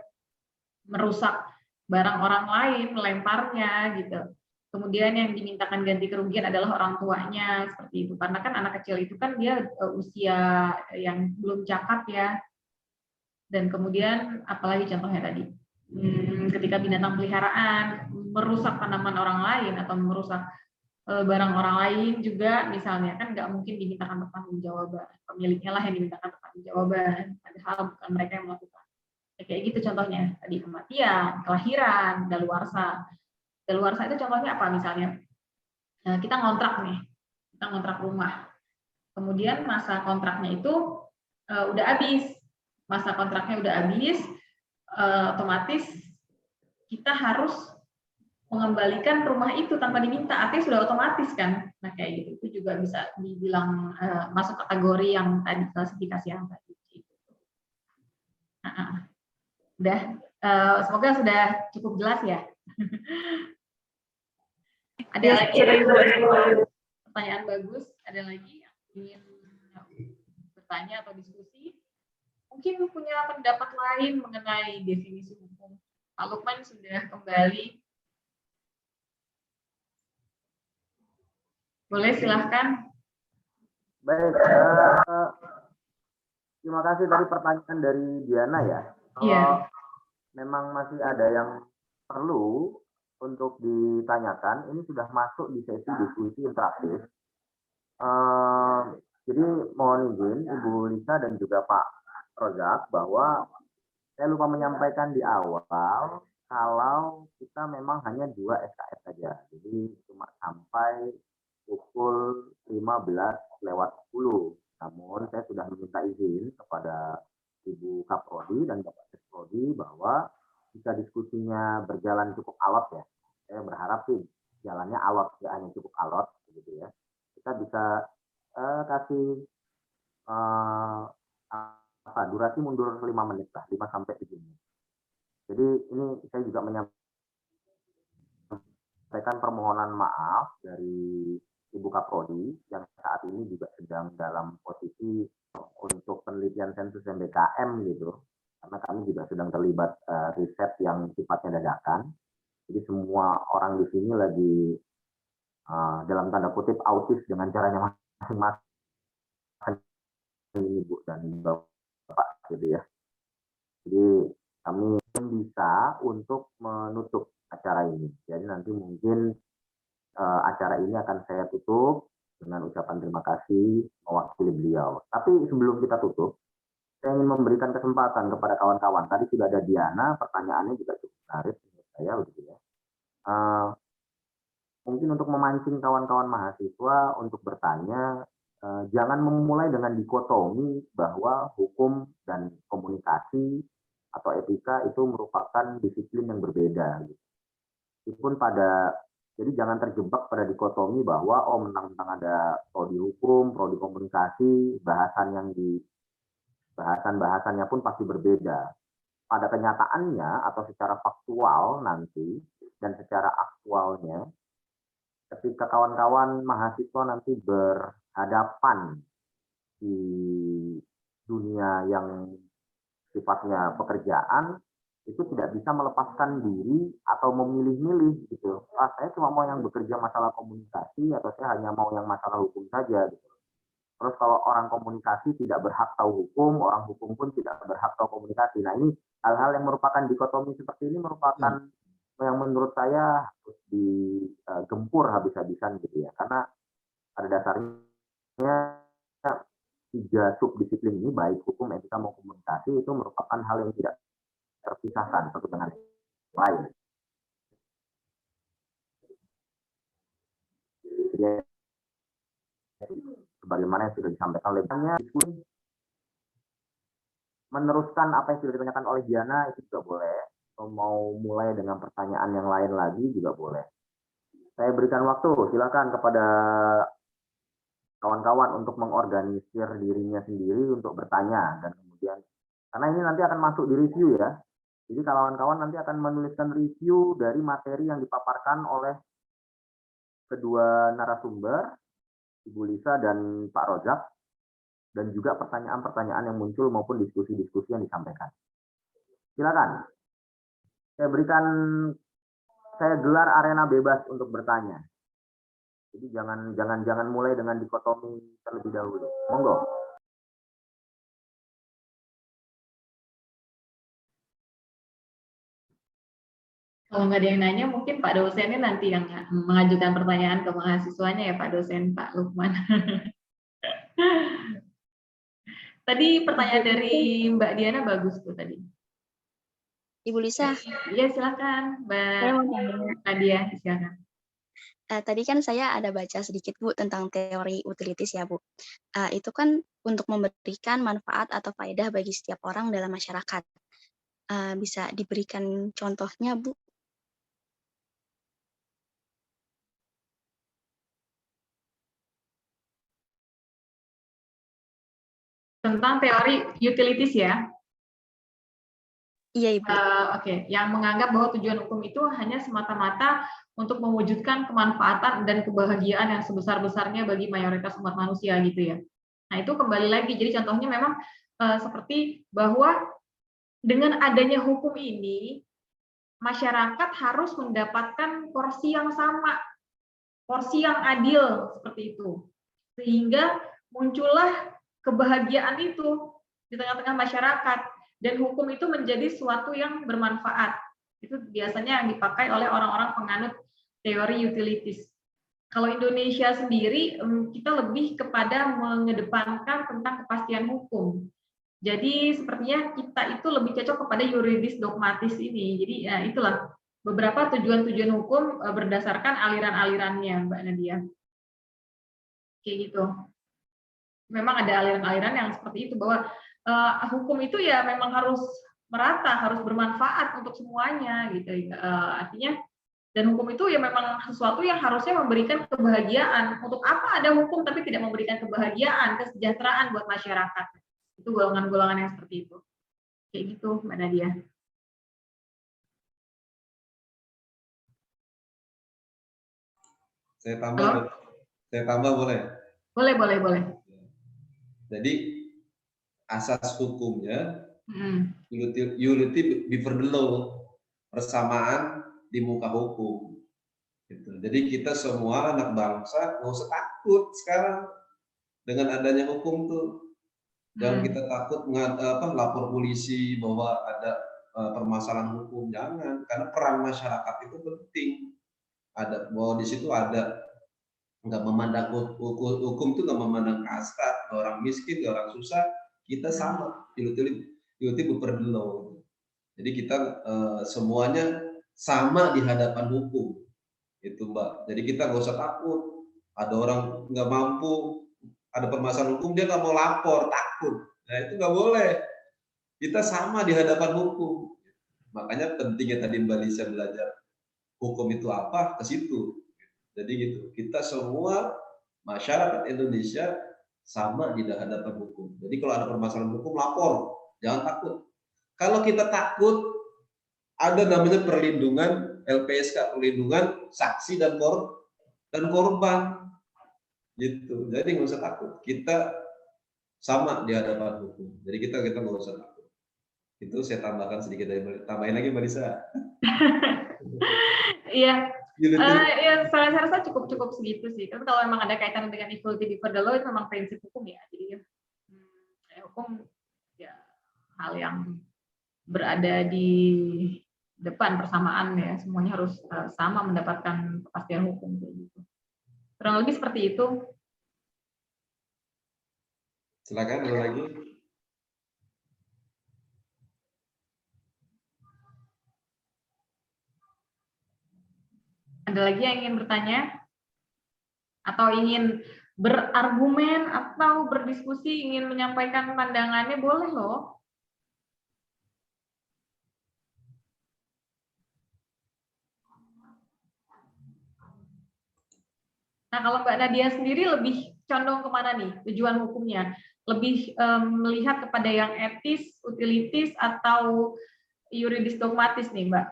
merusak barang orang lain, melemparnya gitu. Kemudian yang dimintakan ganti kerugian adalah orang tuanya, seperti itu. Karena kan anak kecil itu kan dia usia yang belum cakap ya. Dan kemudian apalagi contohnya tadi, ketika binatang peliharaan merusak tanaman orang lain atau merusak barang orang lain juga, misalnya kan nggak mungkin dimintakan pertanggungjawaban, pemiliknya lah yang dimintakan pertanggungjawaban, padahal bukan mereka yang melakukan. Kayak gitu contohnya tadi, kematian, kelahiran, daluarsa. Daluarsa itu contohnya apa? Misalnya kita ngontrak nih, kita ngontrak rumah, kemudian masa kontraknya itu udah habis, masa kontraknya udah habis, otomatis kita harus mengembalikan rumah itu tanpa diminta, artinya sudah otomatis kan. Nah, kayak gitu itu juga bisa dibilang masuk kategori yang tadi, klasifikasi yang tadi. Udah, semoga sudah cukup jelas ya. Ada lagi pertanyaan bagus? Ada lagi yang ingin bertanya atau diskusi? Mungkin punya pendapat lain mengenai definisi hukum. Pak Lukman sudah kembali. Boleh, silahkan. Baik, terima kasih tadi pertanyaan dari Diana ya. Iya. Memang masih ada yang perlu untuk ditanyakan, ini sudah masuk di sesi diskusi interaktif. Jadi mohon izin Ibu Lisa dan juga Pak Rozak bahwa saya lupa menyampaikan di awal kalau kita memang hanya 2 SKS saja. Jadi cuma sampai pukul 15:10. Namun saya sudah meminta izin kepada Ibu Kaprodi dan Bapak Sesprodi bahwa jika diskusinya berjalan cukup alot ya, saya berharap sih jalannya alot, tidak hanya cukup alot, begitu ya. Kita bisa kasih durasi mundur 5 menit lah, 5 sampai 7 menit. Jadi ini saya juga menyampaikan permohonan maaf dari Ibu Kaprodi yang saat ini juga sedang dalam posisi untuk penelitian sensus MBKM gitu, karena kami juga sedang terlibat riset yang sifatnya dadakan. Jadi semua orang di sini lagi dalam tanda kutip autis dengan caranya masing-masing, Ibu dan Bapak gitu ya. Jadi kami bisa untuk menutup acara ini. Jadi nanti mungkin acara ini akan saya tutup dengan ucapan terima kasih mewakili beliau. Tapi sebelum kita tutup, saya ingin memberikan kesempatan kepada kawan-kawan. Tadi sudah ada Diana, pertanyaannya juga cukup menarik menurut saya, begitu ya. Mungkin untuk memancing kawan-kawan mahasiswa untuk bertanya, jangan memulai dengan dikotomi bahwa hukum dan komunikasi atau etika itu merupakan disiplin yang berbeda. Meskipun jadi jangan terjebak pada dikotomi bahwa mentang-mentang ada prodi hukum, prodi komunikasi, bahasannya pun pasti berbeda. Pada kenyataannya atau secara faktual nanti dan secara aktualnya, ketika kawan-kawan mahasiswa nanti berhadapan di dunia yang sifatnya pekerjaan, itu tidak bisa melepaskan diri atau memilih-milih gitu. Saya cuma mau yang bekerja masalah komunikasi atau saya hanya mau yang masalah hukum saja gitu. Terus kalau orang komunikasi tidak berhak tahu hukum, orang hukum pun tidak berhak tahu komunikasi. Nah, ini hal-hal yang merupakan dikotomi seperti ini merupakan yang menurut saya harus digempur habis-habisan gitu ya, karena pada dasarnya 3 subdisiplin ini, baik hukum, etika maupun komunikasi, itu merupakan hal yang tidak terpisahkan satu dengan lain. Jadi, sebagaimana yang sudah disampaikan oleh Diana, meneruskan apa yang sudah ditanyakan oleh Diana itu juga boleh. Atau mau mulai dengan pertanyaan yang lain lagi juga boleh. Saya berikan waktu, silakan kepada kawan-kawan untuk mengorganisir dirinya sendiri untuk bertanya, dan kemudian karena ini nanti akan masuk di review ya. Jadi kawan-kawan nanti akan menuliskan review dari materi yang dipaparkan oleh kedua narasumber, Ibu Lisa dan Pak Rojak, dan juga pertanyaan-pertanyaan yang muncul maupun diskusi-diskusi yang disampaikan. Silakan. Saya gelar arena bebas untuk bertanya. Jadi jangan mulai dengan dikotomi terlebih dahulu. Monggo. Kalau nggak ada yang nanya, mungkin Pak dosennya nanti yang mengajukan pertanyaan ke mahasiswanya ya, Pak dosen, Pak Lukman. Tadi pertanyaan dari Mbak Diana bagus tuh tadi. Ibu Lisa, Iya, silakan saya mau Mbak tanya. Nadia, silakan. Tadi kan saya ada baca sedikit Bu tentang teori utilitis ya Bu. Itu kan untuk memberikan manfaat atau faedah bagi setiap orang dalam masyarakat. Bisa diberikan contohnya Bu? Tentang teori utilities ya. Iya Ibu. Oke, yang menganggap bahwa tujuan hukum itu hanya semata-mata untuk mewujudkan kemanfaatan dan kebahagiaan yang sebesar-besarnya bagi mayoritas umat manusia gitu ya. Nah itu kembali lagi, jadi contohnya memang seperti bahwa dengan adanya hukum ini, masyarakat harus mendapatkan porsi yang sama, porsi yang adil seperti itu, sehingga muncullah kebahagiaan itu di tengah-tengah masyarakat. Dan hukum itu menjadi sesuatu yang bermanfaat. Itu biasanya yang dipakai oleh orang-orang penganut teori utilities. Kalau Indonesia sendiri, kita lebih kepada mengedepankan tentang kepastian hukum. Jadi sepertinya kita itu lebih cocok kepada yuridis dogmatis ini. Jadi ya itulah beberapa tujuan-tujuan hukum berdasarkan aliran-alirannya, Mbak Nadia. Kayak gitu. Memang ada aliran-aliran yang seperti itu, bahwa hukum itu ya memang harus merata, harus bermanfaat untuk semuanya gitu. Artinya, dan hukum itu ya memang sesuatu yang harusnya memberikan kebahagiaan. Untuk apa ada hukum tapi tidak memberikan kebahagiaan, kesejahteraan buat masyarakat? Itu golongan-golongan yang seperti itu. Kayak gitu, Mbak Nadia. Saya tambah boleh? Boleh. Jadi asas hukumnya unity before the law, persamaan di muka hukum. Gitu. Jadi kita semua anak bangsa nggak usah takut sekarang dengan adanya hukum tuh. Jangan kita takut lapor polisi bahwa ada permasalahan hukum, jangan, karena peran masyarakat itu penting. Ada bahwa di situ ada nggak memandang hukum itu nggak memandang kasta, orang miskin, orang susah, kita sama, unity before the law. Jadi kita semuanya sama di hadapan hukum, itu Mbak. Jadi kita nggak usah takut. Ada orang nggak mampu, ada permasalahan hukum, dia nggak mau lapor, takut. Nah itu nggak boleh. Kita sama di hadapan hukum. Makanya pentingnya tadi Mbak Lisa belajar hukum itu apa, ke situ. Jadi gitu, kita semua masyarakat Indonesia sama di hadapan hukum. Jadi kalau ada permasalahan hukum, lapor, jangan takut. Kalau kita takut, ada namanya perlindungan LPSK, perlindungan saksi dan korban. Gitu. Jadi nggak usah takut. Kita sama di hadapan hukum. Jadi kita nggak usah takut. Itu saya tambahkan sedikit dari tambahin lagi Mbak Lisa. Iya. Ya, saya rasa cukup segitu sih. Tapi kalau memang ada kaitan dengan equality before the law, itu memang prinsip hukum ya. Jadi hukum ya hal yang berada di depan bersamaan ya, semuanya harus sama mendapatkan kepastian hukum kayak gitu. Kurang lebih seperti itu. Silakan ada lagi. Ada lagi yang ingin bertanya atau ingin berargumen atau berdiskusi, ingin menyampaikan pandangannya, boleh loh. Nah, kalau Mbak Nadia sendiri lebih condong kemana nih tujuan hukumnya? Lebih melihat kepada yang etis, utilitis, atau yuridis dogmatis nih, Mbak?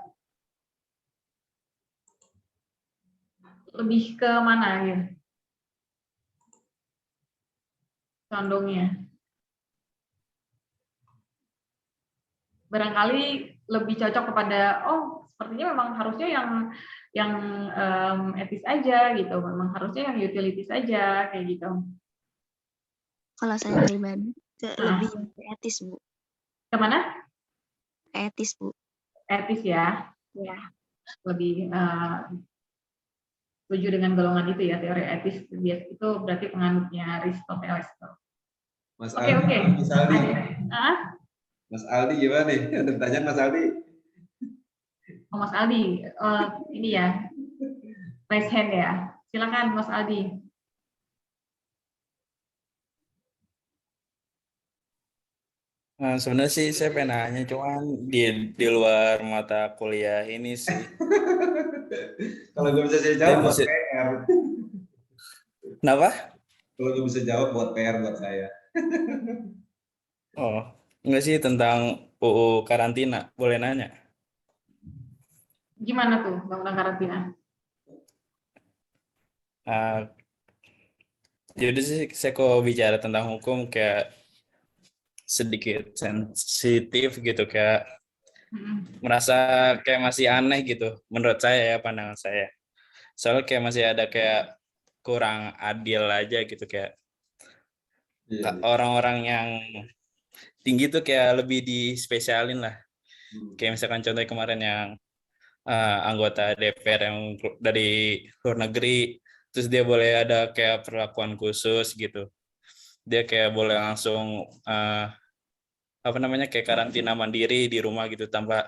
Lebih ke mana ya? Condongnya. Barangkali lebih cocok kepada, oh sepertinya memang harusnya yang etis aja gitu, memang harusnya yang utilities aja kayak gitu. Kalau saya pribadi lebih ke etis, Bu. Kemana? Etis, Bu. Etis ya. Ya. Lebih setuju dengan golongan itu ya, teori etis itu berarti penganutnya Aristoteles. Mas Oke. Mas Aldi. Mas Aldi gimana nih? Ada pertanyaan Mas Aldi? Oh, Mas Aldi, ini ya, raise hand ya. Silakan Mas Aldi. Sebenarnya sih saya pengen nanya, cuman di luar mata kuliah ini sih. Kalau nggak bisa saya jawab buat PR. Kenapa? Kalau nggak bisa jawab buat PR buat saya. Oh, enggak sih, tentang UU karantina. Boleh nanya? Gimana tuh undang-undang karantina? Jadi sih saya kok bicara tentang hukum kayak sedikit sensitif gitu, kayak merasa kayak masih aneh gitu menurut saya ya, pandangan saya. Soalnya kayak masih ada kayak kurang adil aja gitu, kayak orang-orang yang tinggi tuh kayak lebih dispesialin lah. Kayak misalkan contohnya kemarin yang anggota DPR yang dari luar negeri, terus dia boleh ada kayak perlakuan khusus gitu. Dia kayak boleh langsung kayak karantina mandiri di rumah gitu, tanpa,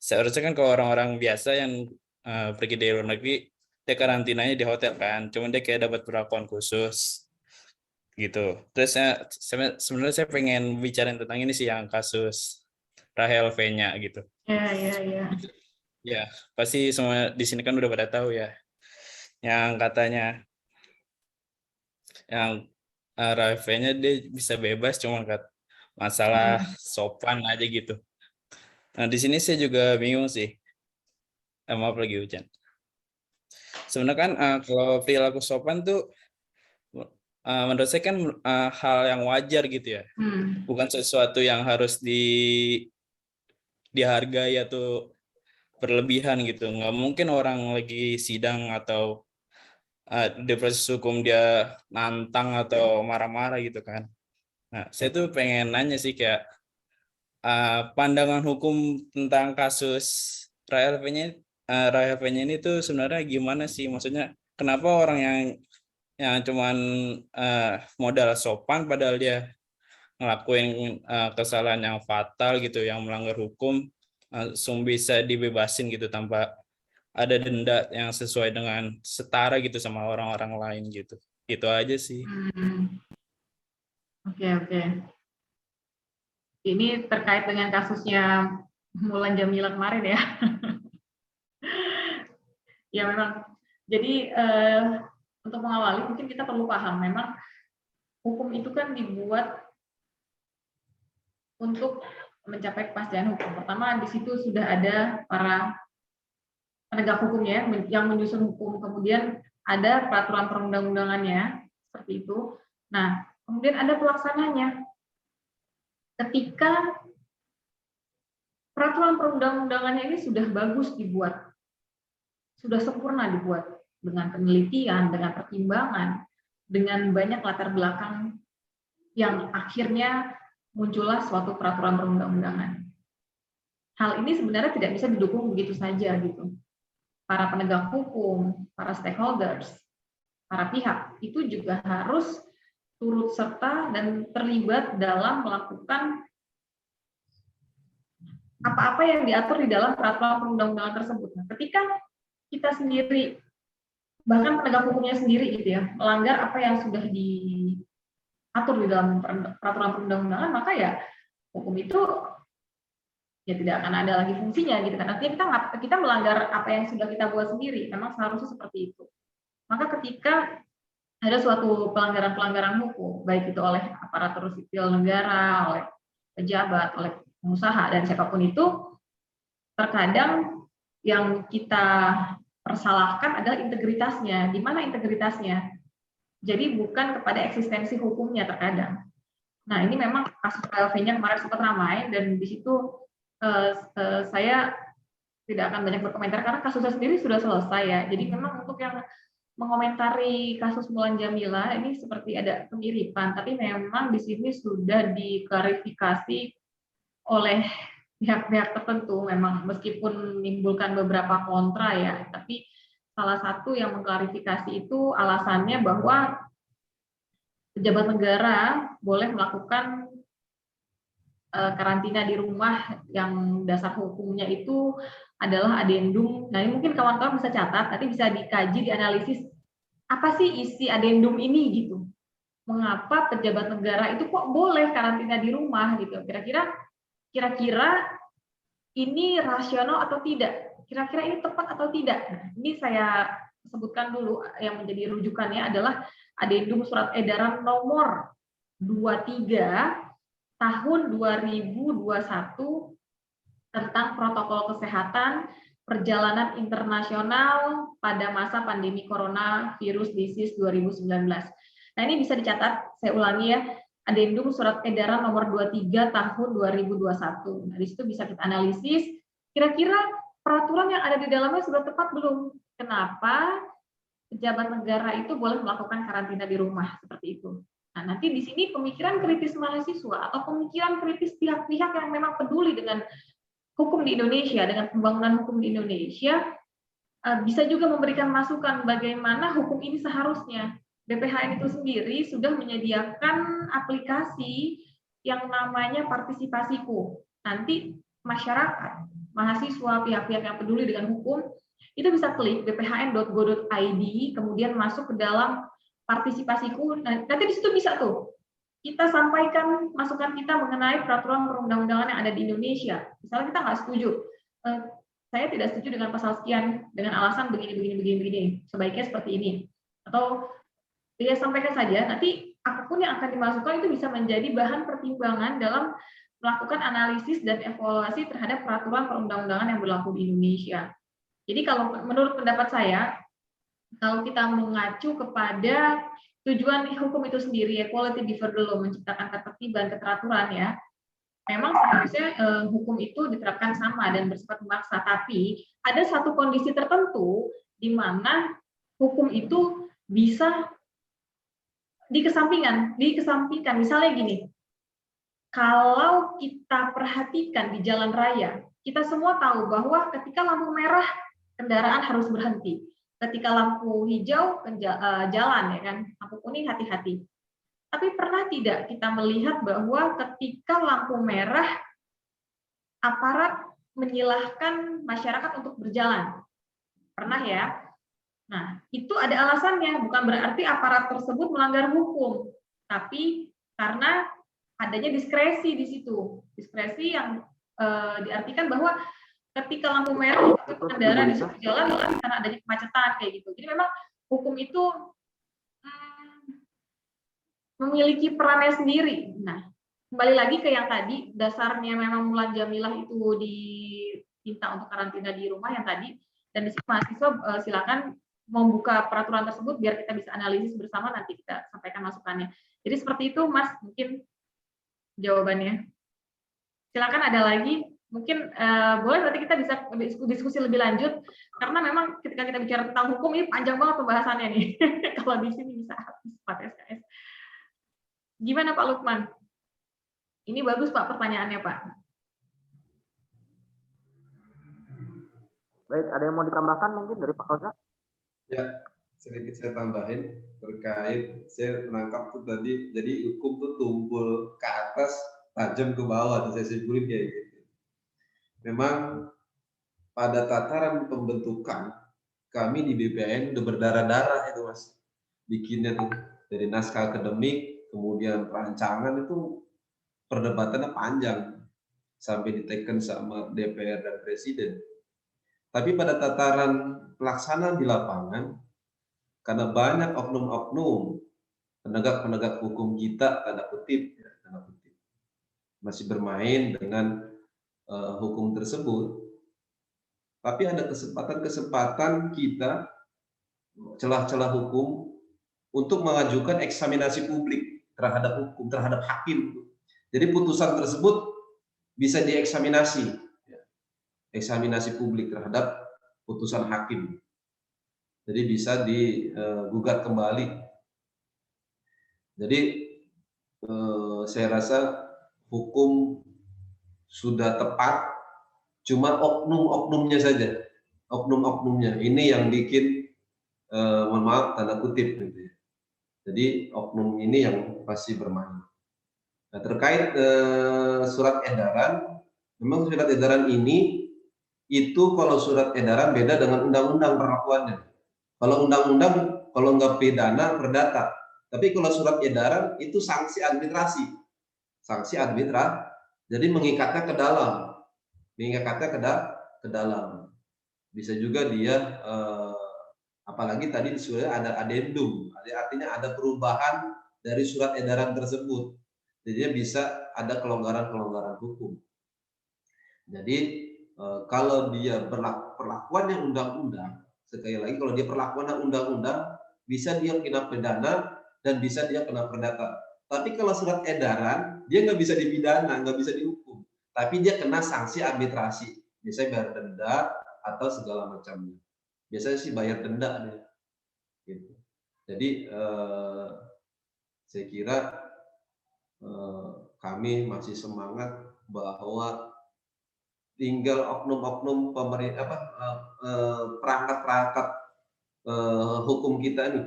seharusnya kan kalau orang-orang biasa yang pergi dari luar negeri, dia karantinanya di hotel kan, cuman dia kayak dapat perlakuan khusus gitu. Terus sebenarnya saya pengen bicarain tentang ini sih, yang kasus Rahel V-nya gitu. Ya. Ya, pasti semua di sini kan udah pada tahu ya, yang katanya yang Rahel V-nya dia bisa bebas cuma masalah sopan aja gitu. Nah, di sini saya juga bingung sih. Maaf, lagi hujan. Sebenarnya kan kalau perilaku sopan tuh menurut saya kan hal yang wajar gitu ya. Bukan sesuatu yang harus dihargai atau berlebihan gitu. Nggak mungkin orang lagi sidang atau di proses hukum dia nantang atau marah-marah gitu kan. Nah, saya tuh pengen nanya sih, kayak pandangan hukum tentang kasus Rahel V-nya ini tuh sebenarnya gimana sih? Maksudnya kenapa orang yang cuman modal sopan padahal dia ngelakuin kesalahan yang fatal gitu, yang melanggar hukum, langsung bisa dibebasin gitu tanpa ada denda yang sesuai dengan setara gitu sama orang-orang lain gitu. Itu aja sih. Oke. Ini terkait dengan kasusnya Mulan Jamila kemarin ya. Ya memang. Jadi untuk mengawali mungkin kita perlu paham, memang hukum itu kan dibuat untuk mencapai kepastian hukum. Pertama, di situ sudah ada para penegak hukumnya yang menyusun hukum, kemudian ada peraturan perundang-undangannya seperti itu. Nah, kemudian ada pelaksananya. Ketika peraturan perundang-undangannya ini sudah bagus dibuat, sudah sempurna dibuat dengan penelitian, dengan pertimbangan, dengan banyak latar belakang, yang akhirnya muncullah suatu peraturan perundang-undangan. hal ini sebenarnya tidak bisa didukung begitu saja gitu. Para penegak hukum, para stakeholders, para pihak itu juga harus turut serta dan terlibat dalam melakukan apa-apa yang diatur di dalam peraturan perundang-undangan tersebut. Nah, ketika kita sendiri, bahkan penegak hukumnya sendiri gitu ya, melanggar apa yang sudah diatur di dalam peraturan perundang-undangan, maka ya hukum itu ya tidak akan ada lagi fungsinya gitu kan. Artinya kita melanggar apa yang sudah kita buat sendiri. Memang seharusnya seperti itu. Maka ketika ada suatu pelanggaran-pelanggaran hukum, baik itu oleh aparatur sipil negara, oleh pejabat, oleh pengusaha dan siapapun itu, terkadang yang kita persalahkan adalah integritasnya. Di mana integritasnya? Jadi bukan kepada eksistensi hukumnya terkadang. Nah, ini memang kasus KLV-nya kemarin sempat ramai, dan di situ saya tidak akan banyak berkomentar karena kasusnya sendiri sudah selesai ya. Jadi memang untuk yang mengomentari kasus Mulan Jamila ini seperti ada kemiripan, tapi memang di sini sudah diklarifikasi oleh pihak-pihak tertentu, memang meskipun menimbulkan beberapa kontra ya, tapi salah satu yang mengklarifikasi itu alasannya bahwa pejabat negara boleh melakukan karantina di rumah yang dasar hukumnya itu adalah adendum. Nah, ini mungkin kawan-kawan bisa catat, nanti bisa dikaji, dianalisis apa sih isi adendum ini gitu. Mengapa pejabat negara itu kok boleh karantina di rumah gitu. Kira-kira ini rasional atau tidak? Kira-kira ini tepat atau tidak? Nah, ini saya sebutkan dulu yang menjadi rujukannya adalah adendum surat edaran nomor 23 tahun 2021 tentang protokol kesehatan perjalanan internasional pada masa pandemi coronavirus disease 2019. Nah, ini bisa dicatat, saya ulangi ya, adendum surat edaran nomor 23 tahun 2021. Nah, di situ bisa kita analisis kira-kira peraturan yang ada di dalamnya sudah tepat belum? Kenapa pejabat negara itu boleh melakukan karantina di rumah seperti itu? Nah, nanti di sini pemikiran kritis mahasiswa atau pemikiran kritis pihak-pihak yang memang peduli dengan hukum di Indonesia, dengan pembangunan hukum di Indonesia, bisa juga memberikan masukan bagaimana hukum ini seharusnya. BPHN itu sendiri sudah menyediakan aplikasi yang namanya Partisipasiku. Nanti masyarakat, mahasiswa, pihak-pihak yang peduli dengan hukum, itu bisa klik bphn.go.id, kemudian masuk ke dalam Partisipasiku. Nanti di situ bisa tuh kita sampaikan masukan kita mengenai peraturan perundang-undangan yang ada di Indonesia. Misalnya kita nggak setuju, saya tidak setuju dengan pasal sekian dengan alasan begini, sebaiknya seperti ini. Atau ya sampaikan saja, nanti apapun yang akan dimasukkan itu bisa menjadi bahan pertimbangan dalam melakukan analisis dan evaluasi terhadap peraturan perundang-undangan yang berlaku di Indonesia. Jadi kalau menurut pendapat saya, kalau kita mengacu kepada tujuan hukum itu sendiri, equality before the law, menciptakan ketertiban, keteraturan ya, memang seharusnya hukum itu diterapkan sama dan bersifat memaksa, tapi ada satu kondisi tertentu di mana hukum itu bisa dikesampingkan. Misalnya gini, kalau kita perhatikan di jalan raya, kita semua tahu bahwa ketika lampu merah kendaraan harus berhenti. Ketika lampu hijau jalan ya kan, lampu kuning hati-hati. Tapi pernah tidak kita melihat bahwa ketika lampu merah aparat menyilahkan masyarakat untuk berjalan? Pernah ya? Nah, itu ada alasannya, bukan berarti aparat tersebut melanggar hukum, tapi karena adanya diskresi di situ. Diskresi yang diartikan bahwa ketika lampu merah kendaraan disuruh jalan karena adanya kemacetan kayak gitu. Jadi memang hukum itu memiliki perannya sendiri. Nah, kembali lagi ke yang tadi, dasarnya memang Mulan Jamilah itu diminta untuk karantina di rumah yang tadi, dan di situ mahasiswa silakan membuka peraturan tersebut biar kita bisa analisis bersama, nanti kita sampaikan masukannya. Jadi seperti itu, Mas, mungkin jawabannya. Silakan ada lagi. Mungkin boleh nanti kita bisa diskusi lebih lanjut, karena memang ketika kita bicara tentang hukum ini panjang banget pembahasannya nih. Kalau di sini bisa habis 4 SKS. Gimana Pak Lukman? Ini bagus Pak pertanyaannya Pak. Baik, ada yang mau ditambahkan mungkin dari Pak Kausa? Ya, sedikit saya tambahin terkait saya menangkap tuh tadi, jadi hukum tuh tumpul ke atas, tajam ke bawah, saya simpulin kayak gitu. Memang pada tataran pembentukan kami di BPN udah berdarah-darah itu Mas, bikinnya tuh dari naskah akademik, kemudian perancangan itu perdebatannya panjang sampai diteken sama DPR dan Presiden. Tapi pada tataran pelaksanaan di lapangan, karena banyak oknum-oknum penegak-penegak hukum kita, tanda kutip, masih bermain dengan hukum tersebut, tapi ada kesempatan-kesempatan kita celah-celah hukum untuk mengajukan eksaminasi publik terhadap hukum, terhadap hakim. Jadi putusan tersebut bisa dieksaminasi, eksaminasi publik terhadap putusan hakim. Jadi bisa digugat kembali. Jadi saya rasa hukum sudah tepat, cuma oknum-oknumnya saja, oknum-oknumnya ini yang bikin mohon maaf tanda kutip gitu ya. Jadi oknum ini yang pasti bermain. Nah, terkait surat edaran, memang surat edaran ini itu kalau surat edaran beda dengan undang-undang perlakuannya. Kalau undang-undang kalau nggak pidana perdata, tapi kalau surat edaran itu sanksi administrasi, sanksi administrasi. Jadi mengikatnya ke dalam, ke dalam. Bisa juga dia apalagi tadi sudah ada adendum, artinya ada perubahan dari surat edaran tersebut. Jadi bisa ada kelonggaran-kelonggaran hukum. Jadi kalau dia perlakuannya undang-undang, sekali lagi kalau dia perlakuannya undang-undang, bisa dia kena pidana dan bisa dia kena perdata. Tapi kalau surat edaran, dia nggak bisa dipidana, nggak bisa dihukum. Tapi dia kena sanksi administrasi, biasanya bayar denda atau segala macamnya. Biasanya sih bayar denda deh. Gitu. Jadi saya kira kami masih semangat bahwa tinggal oknum-oknum pemerintah perangkat-perangkat hukum kita nih,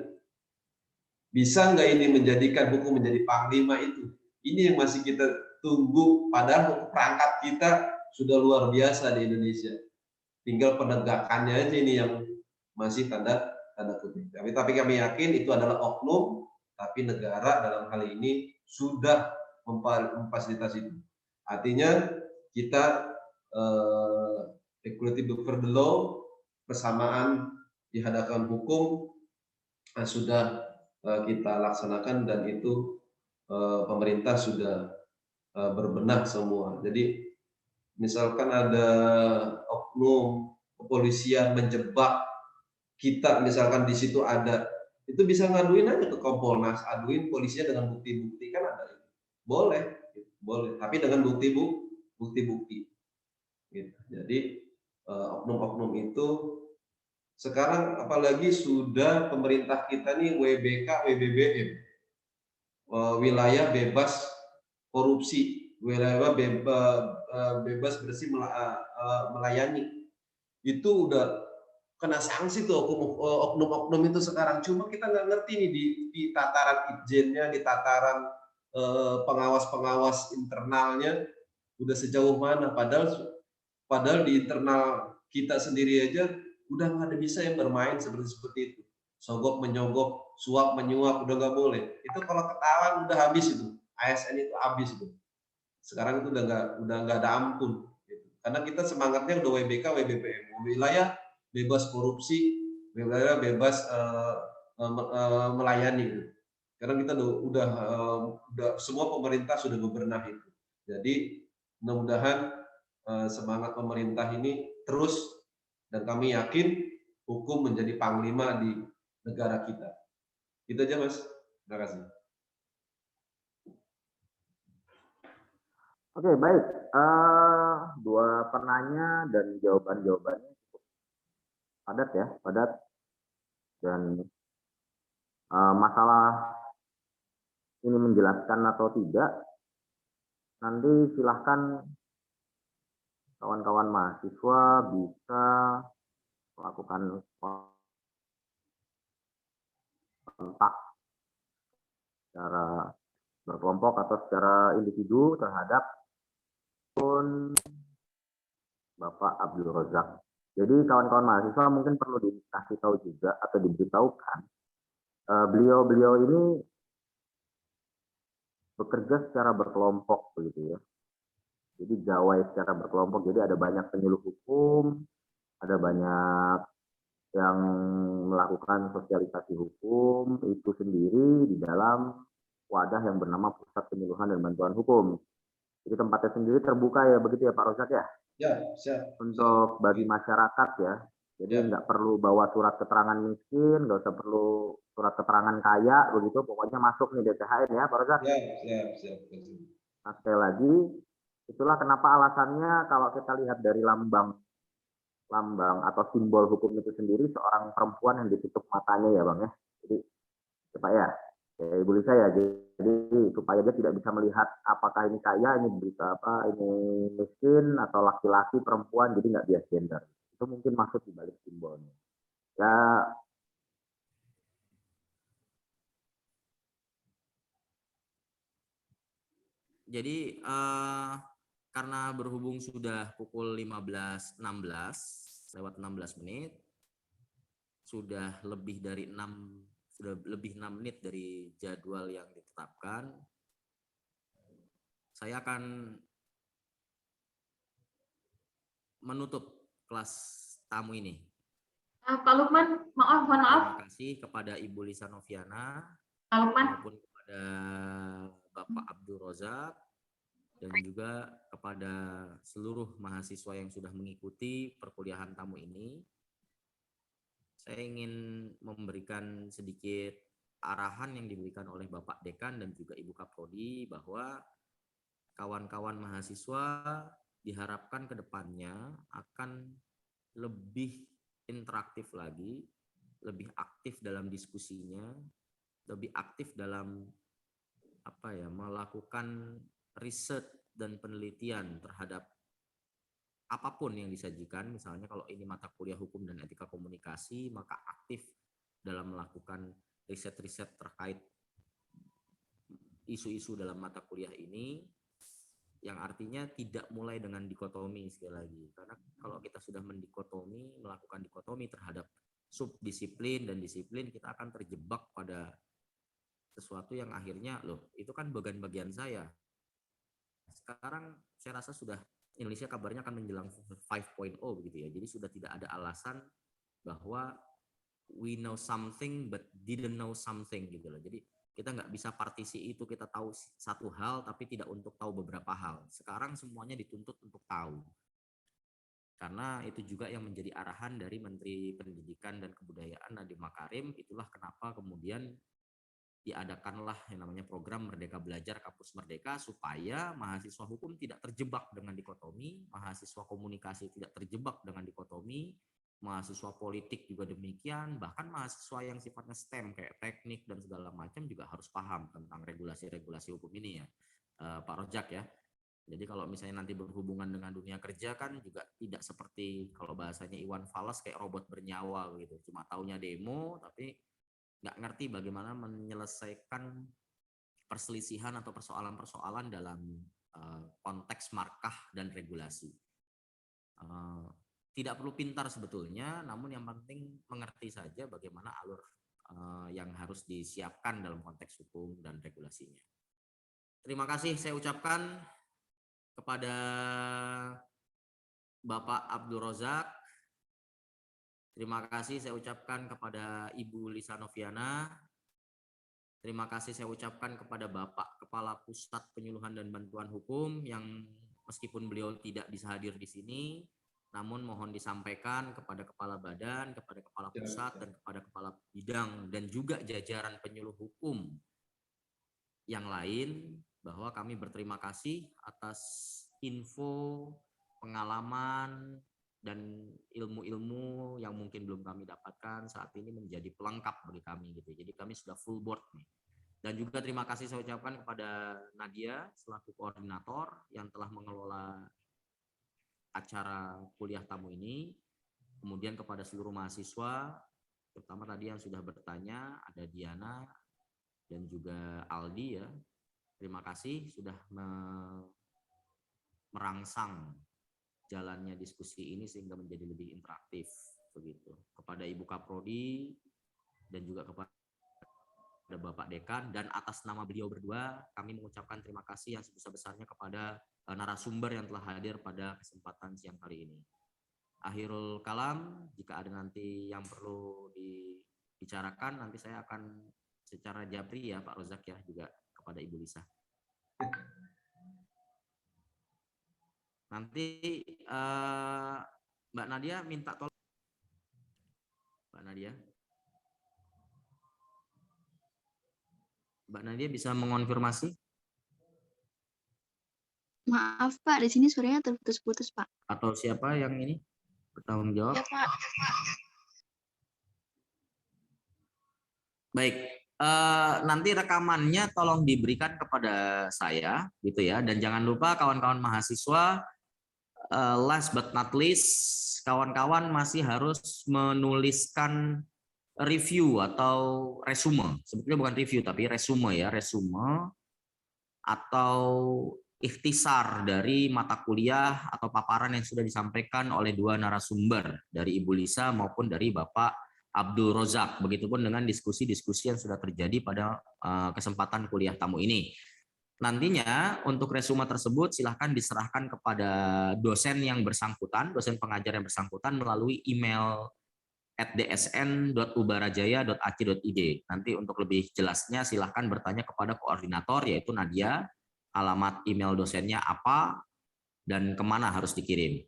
bisa nggak ini menjadikan hukum menjadi panglima itu? Ini yang masih kita tunggu. Padahal perangkat kita sudah luar biasa di Indonesia. Tinggal penegakannya aja ini yang masih tanda kutip. Tapi kami yakin itu adalah oknum, tapi negara dalam hal ini sudah memfasilitasi itu. Artinya kita equality before the law, persamaan di hadapan hukum sudah kita laksanakan dan itu pemerintah sudah berbenah semua. Jadi misalkan ada oknum kepolisian menjebak kita, misalkan di situ ada, itu bisa ngaduin aja ke Kompolnas, aduin polisinya dengan bukti-bukti, kan ada. Boleh, tapi dengan bukti-bukti. Gitu. Jadi oknum-oknum itu sekarang apalagi sudah pemerintah kita nih WBK, WBBM, wilayah bebas korupsi, wilayah bebas bersih melayani. Itu udah kena sanksi tuh oknum-oknum itu sekarang. Cuma kita nggak ngerti nih di tataran izinnya, di tataran pengawas-pengawas internalnya udah sejauh mana. Padahal di internal kita sendiri aja udah nggak ada bisa yang bermain seperti itu. Sogok menyogok, suap menyuap udah nggak boleh. Itu kalau ketahuan udah habis itu. ASN itu habis itu. Sekarang itu udah nggak ada ampun. Gitu. Karena kita semangatnya udah WBK, WBPM, wilayah bebas korupsi, wilayah bebas melayani. Gitu. Karena kita udah semua pemerintah sudah bebenah itu. Jadi mudah-mudahan semangat pemerintah ini terus, dan kami yakin hukum menjadi panglima di negara kita. Itu aja Mas. Terima kasih. Oke, baik. Dua penanya dan jawabannya cukup padat ya, padat. Dan masalah ini menjelaskan atau tidak, nanti silahkan kawan-kawan mahasiswa bisa melakukan kontak secara berkelompok atau secara individu terhadap pun Bapak Abdul Razak. Jadi kawan-kawan mahasiswa mungkin perlu dikasih tahu juga atau diberitahukan, beliau-beliau ini bekerja secara berkelompok begitu ya. Jadi gawai secara berkelompok, jadi ada banyak penyuluh hukum, ada banyak yang melakukan sosialisasi hukum itu sendiri di dalam wadah yang bernama Pusat Penyuluhan dan Bantuan Hukum. Jadi tempatnya sendiri terbuka ya, begitu ya Pak Rozak ya? Ya, siap. Untuk bagi masyarakat ya. Jadi nggak perlu bawa surat keterangan miskin, nggak usah perlu surat keterangan kaya, begitu. Pokoknya masuk nih DPHN ya Pak Rozak. Siap. Nah, sekali lagi, itulah kenapa alasannya kalau kita lihat dari lambang atau simbol hukum itu sendiri, seorang perempuan yang ditutup matanya ya Bang ya. Jadi supaya ya Ibu Lisa ya, jadi supaya dia tidak bisa melihat apakah ini kaya, ini berita apa, ini miskin atau laki-laki, perempuan, jadi nggak bias gender. Itu mungkin maksud dibalik simbolnya. Ya, Jadi karena berhubung sudah pukul 15.16 lewat 16 menit, sudah lebih 6 menit dari jadwal yang ditetapkan. Saya akan menutup kelas tamu ini. Pak Lukman, mohon maaf. Terima kasih kepada Ibu Lisa Noviana Pak Lukman. maupun kepada Bapak Abdul Razak dan juga kepada seluruh mahasiswa yang sudah mengikuti perkuliahan tamu ini. Saya ingin memberikan sedikit arahan yang diberikan oleh Bapak Dekan dan juga Ibu Kaprodi bahwa kawan-kawan mahasiswa diharapkan ke depannya akan lebih interaktif lagi, lebih aktif dalam diskusinya, lebih aktif dalam melakukan riset dan penelitian terhadap apapun yang disajikan. Misalnya kalau ini mata kuliah hukum dan etika komunikasi, maka aktif dalam melakukan riset-riset terkait isu-isu dalam mata kuliah ini, yang artinya tidak mulai dengan dikotomi sekali lagi. Karena kalau kita sudah melakukan dikotomi terhadap subdisiplin dan disiplin, kita akan terjebak pada sesuatu yang akhirnya, loh itu kan bagian-bagian saya. Sekarang saya rasa sudah Indonesia kabarnya akan menjelang 5.0 begitu ya. Jadi sudah tidak ada alasan bahwa we know something but didn't know something gitu loh. Jadi kita nggak bisa partisi itu, kita tahu satu hal tapi tidak untuk tahu beberapa hal. Sekarang semuanya dituntut untuk tahu. Karena itu juga yang menjadi arahan dari Menteri Pendidikan dan Kebudayaan Nadiem Makarim. Itulah kenapa kemudian diadakanlah yang namanya program Merdeka Belajar Kampus Merdeka, supaya mahasiswa hukum tidak terjebak dengan dikotomi, mahasiswa komunikasi tidak terjebak dengan dikotomi, mahasiswa politik juga demikian, bahkan mahasiswa yang sifatnya STEM kayak teknik dan segala macam juga harus paham tentang regulasi-regulasi hukum ini ya, Pak Rojak ya. Jadi kalau misalnya nanti berhubungan dengan dunia kerja kan juga tidak seperti kalau bahasanya Iwan Fals kayak robot bernyawa gitu, cuma taunya demo tapi nggak ngerti bagaimana menyelesaikan perselisihan atau persoalan-persoalan dalam konteks markah dan regulasi. Tidak perlu pintar sebetulnya, namun yang penting mengerti saja bagaimana alur yang harus disiapkan dalam konteks hukum dan regulasinya. Terima kasih saya ucapkan kepada Bapak Abdul Razak. Terima kasih saya ucapkan kepada Ibu Lisa Noviana. Terima kasih saya ucapkan kepada Bapak Kepala Pusat Penyuluhan dan Bantuan Hukum yang meskipun beliau tidak bisa hadir di sini, namun mohon disampaikan kepada Kepala Badan, kepada Kepala Pusat, dan kepada Kepala Bidang, dan juga jajaran penyuluh hukum yang lain, bahwa kami berterima kasih atas info, pengalaman, dan ilmu-ilmu yang mungkin belum kami dapatkan saat ini menjadi pelengkap bagi kami gitu. Jadi kami sudah full board nih. Dan juga terima kasih saya ucapkan kepada Nadia selaku koordinator yang telah mengelola acara kuliah tamu ini. Kemudian kepada seluruh mahasiswa, terutama tadi yang sudah bertanya, ada Diana dan juga Aldi ya. Terima kasih sudah merangsang jalannya diskusi ini sehingga menjadi lebih interaktif begitu. Kepada Ibu Kaprodi dan juga kepada Bapak Dekan, dan atas nama beliau berdua kami mengucapkan terima kasih yang sebesar-besarnya kepada narasumber yang telah hadir pada kesempatan siang kali ini. Akhirul kalam, jika ada nanti yang perlu dibicarakan, nanti saya akan secara japri ya Pak Rozak ya, juga kepada Ibu Lisa. Nanti Mbak Nadia minta tolong. Mbak Nadia bisa mengonfirmasi? Maaf Pak, di sini suaranya terputus-putus Pak. Atau siapa yang ini bertanggung jawab? Ya Pak. Baik, nanti rekamannya tolong diberikan kepada saya, gitu ya. Dan jangan lupa kawan-kawan mahasiswa, last but not least, kawan-kawan masih harus menuliskan review atau resume. Sebetulnya bukan review tapi resume ya, resume atau ikhtisar dari mata kuliah atau paparan yang sudah disampaikan oleh dua narasumber, dari Ibu Lisa maupun dari Bapak Abdul Rozak. Begitupun dengan diskusi-diskusi yang sudah terjadi pada kesempatan kuliah tamu ini. Nantinya untuk resume tersebut silahkan diserahkan kepada dosen yang bersangkutan, dosen pengajar yang bersangkutan melalui email @dsn.ubarajaya.ac.id. Nanti untuk lebih jelasnya silahkan bertanya kepada koordinator yaitu Nadia, alamat email dosennya apa dan kemana harus dikirim.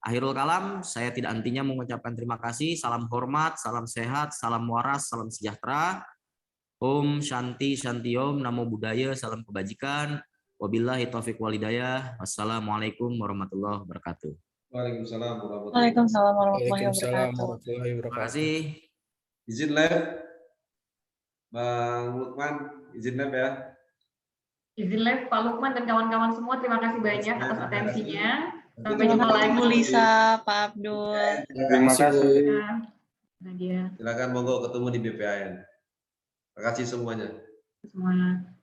Akhirul kalam, saya tidak hentinya mengucapkan terima kasih, salam hormat, salam sehat, salam waras, salam sejahtera. Om Shanti Shanti Om, Namo Buddhaya, salam kebajikan. Wabillahi taufiq walhidayah. Wassalamualaikum warahmatullahi wabarakatuh. Waalaikumsalam warahmatullahi Waalaikumsalam warahmatullahi Waalaikumsalam wabarakatuh. warahmatullahi Terima wabarakatuh. kasih. Izin live, Bang Lukman, izin live ya. Izin live Pak Lukman dan kawan-kawan semua, terima kasih banyak atas atensinya. Sampai Terima jumpa kasih lagi. Bu Lisa, Pak Abdul. Terima kasih. Nadia, Silakan monggo ketemu di BPAN. Terima kasih semuanya. semuanya.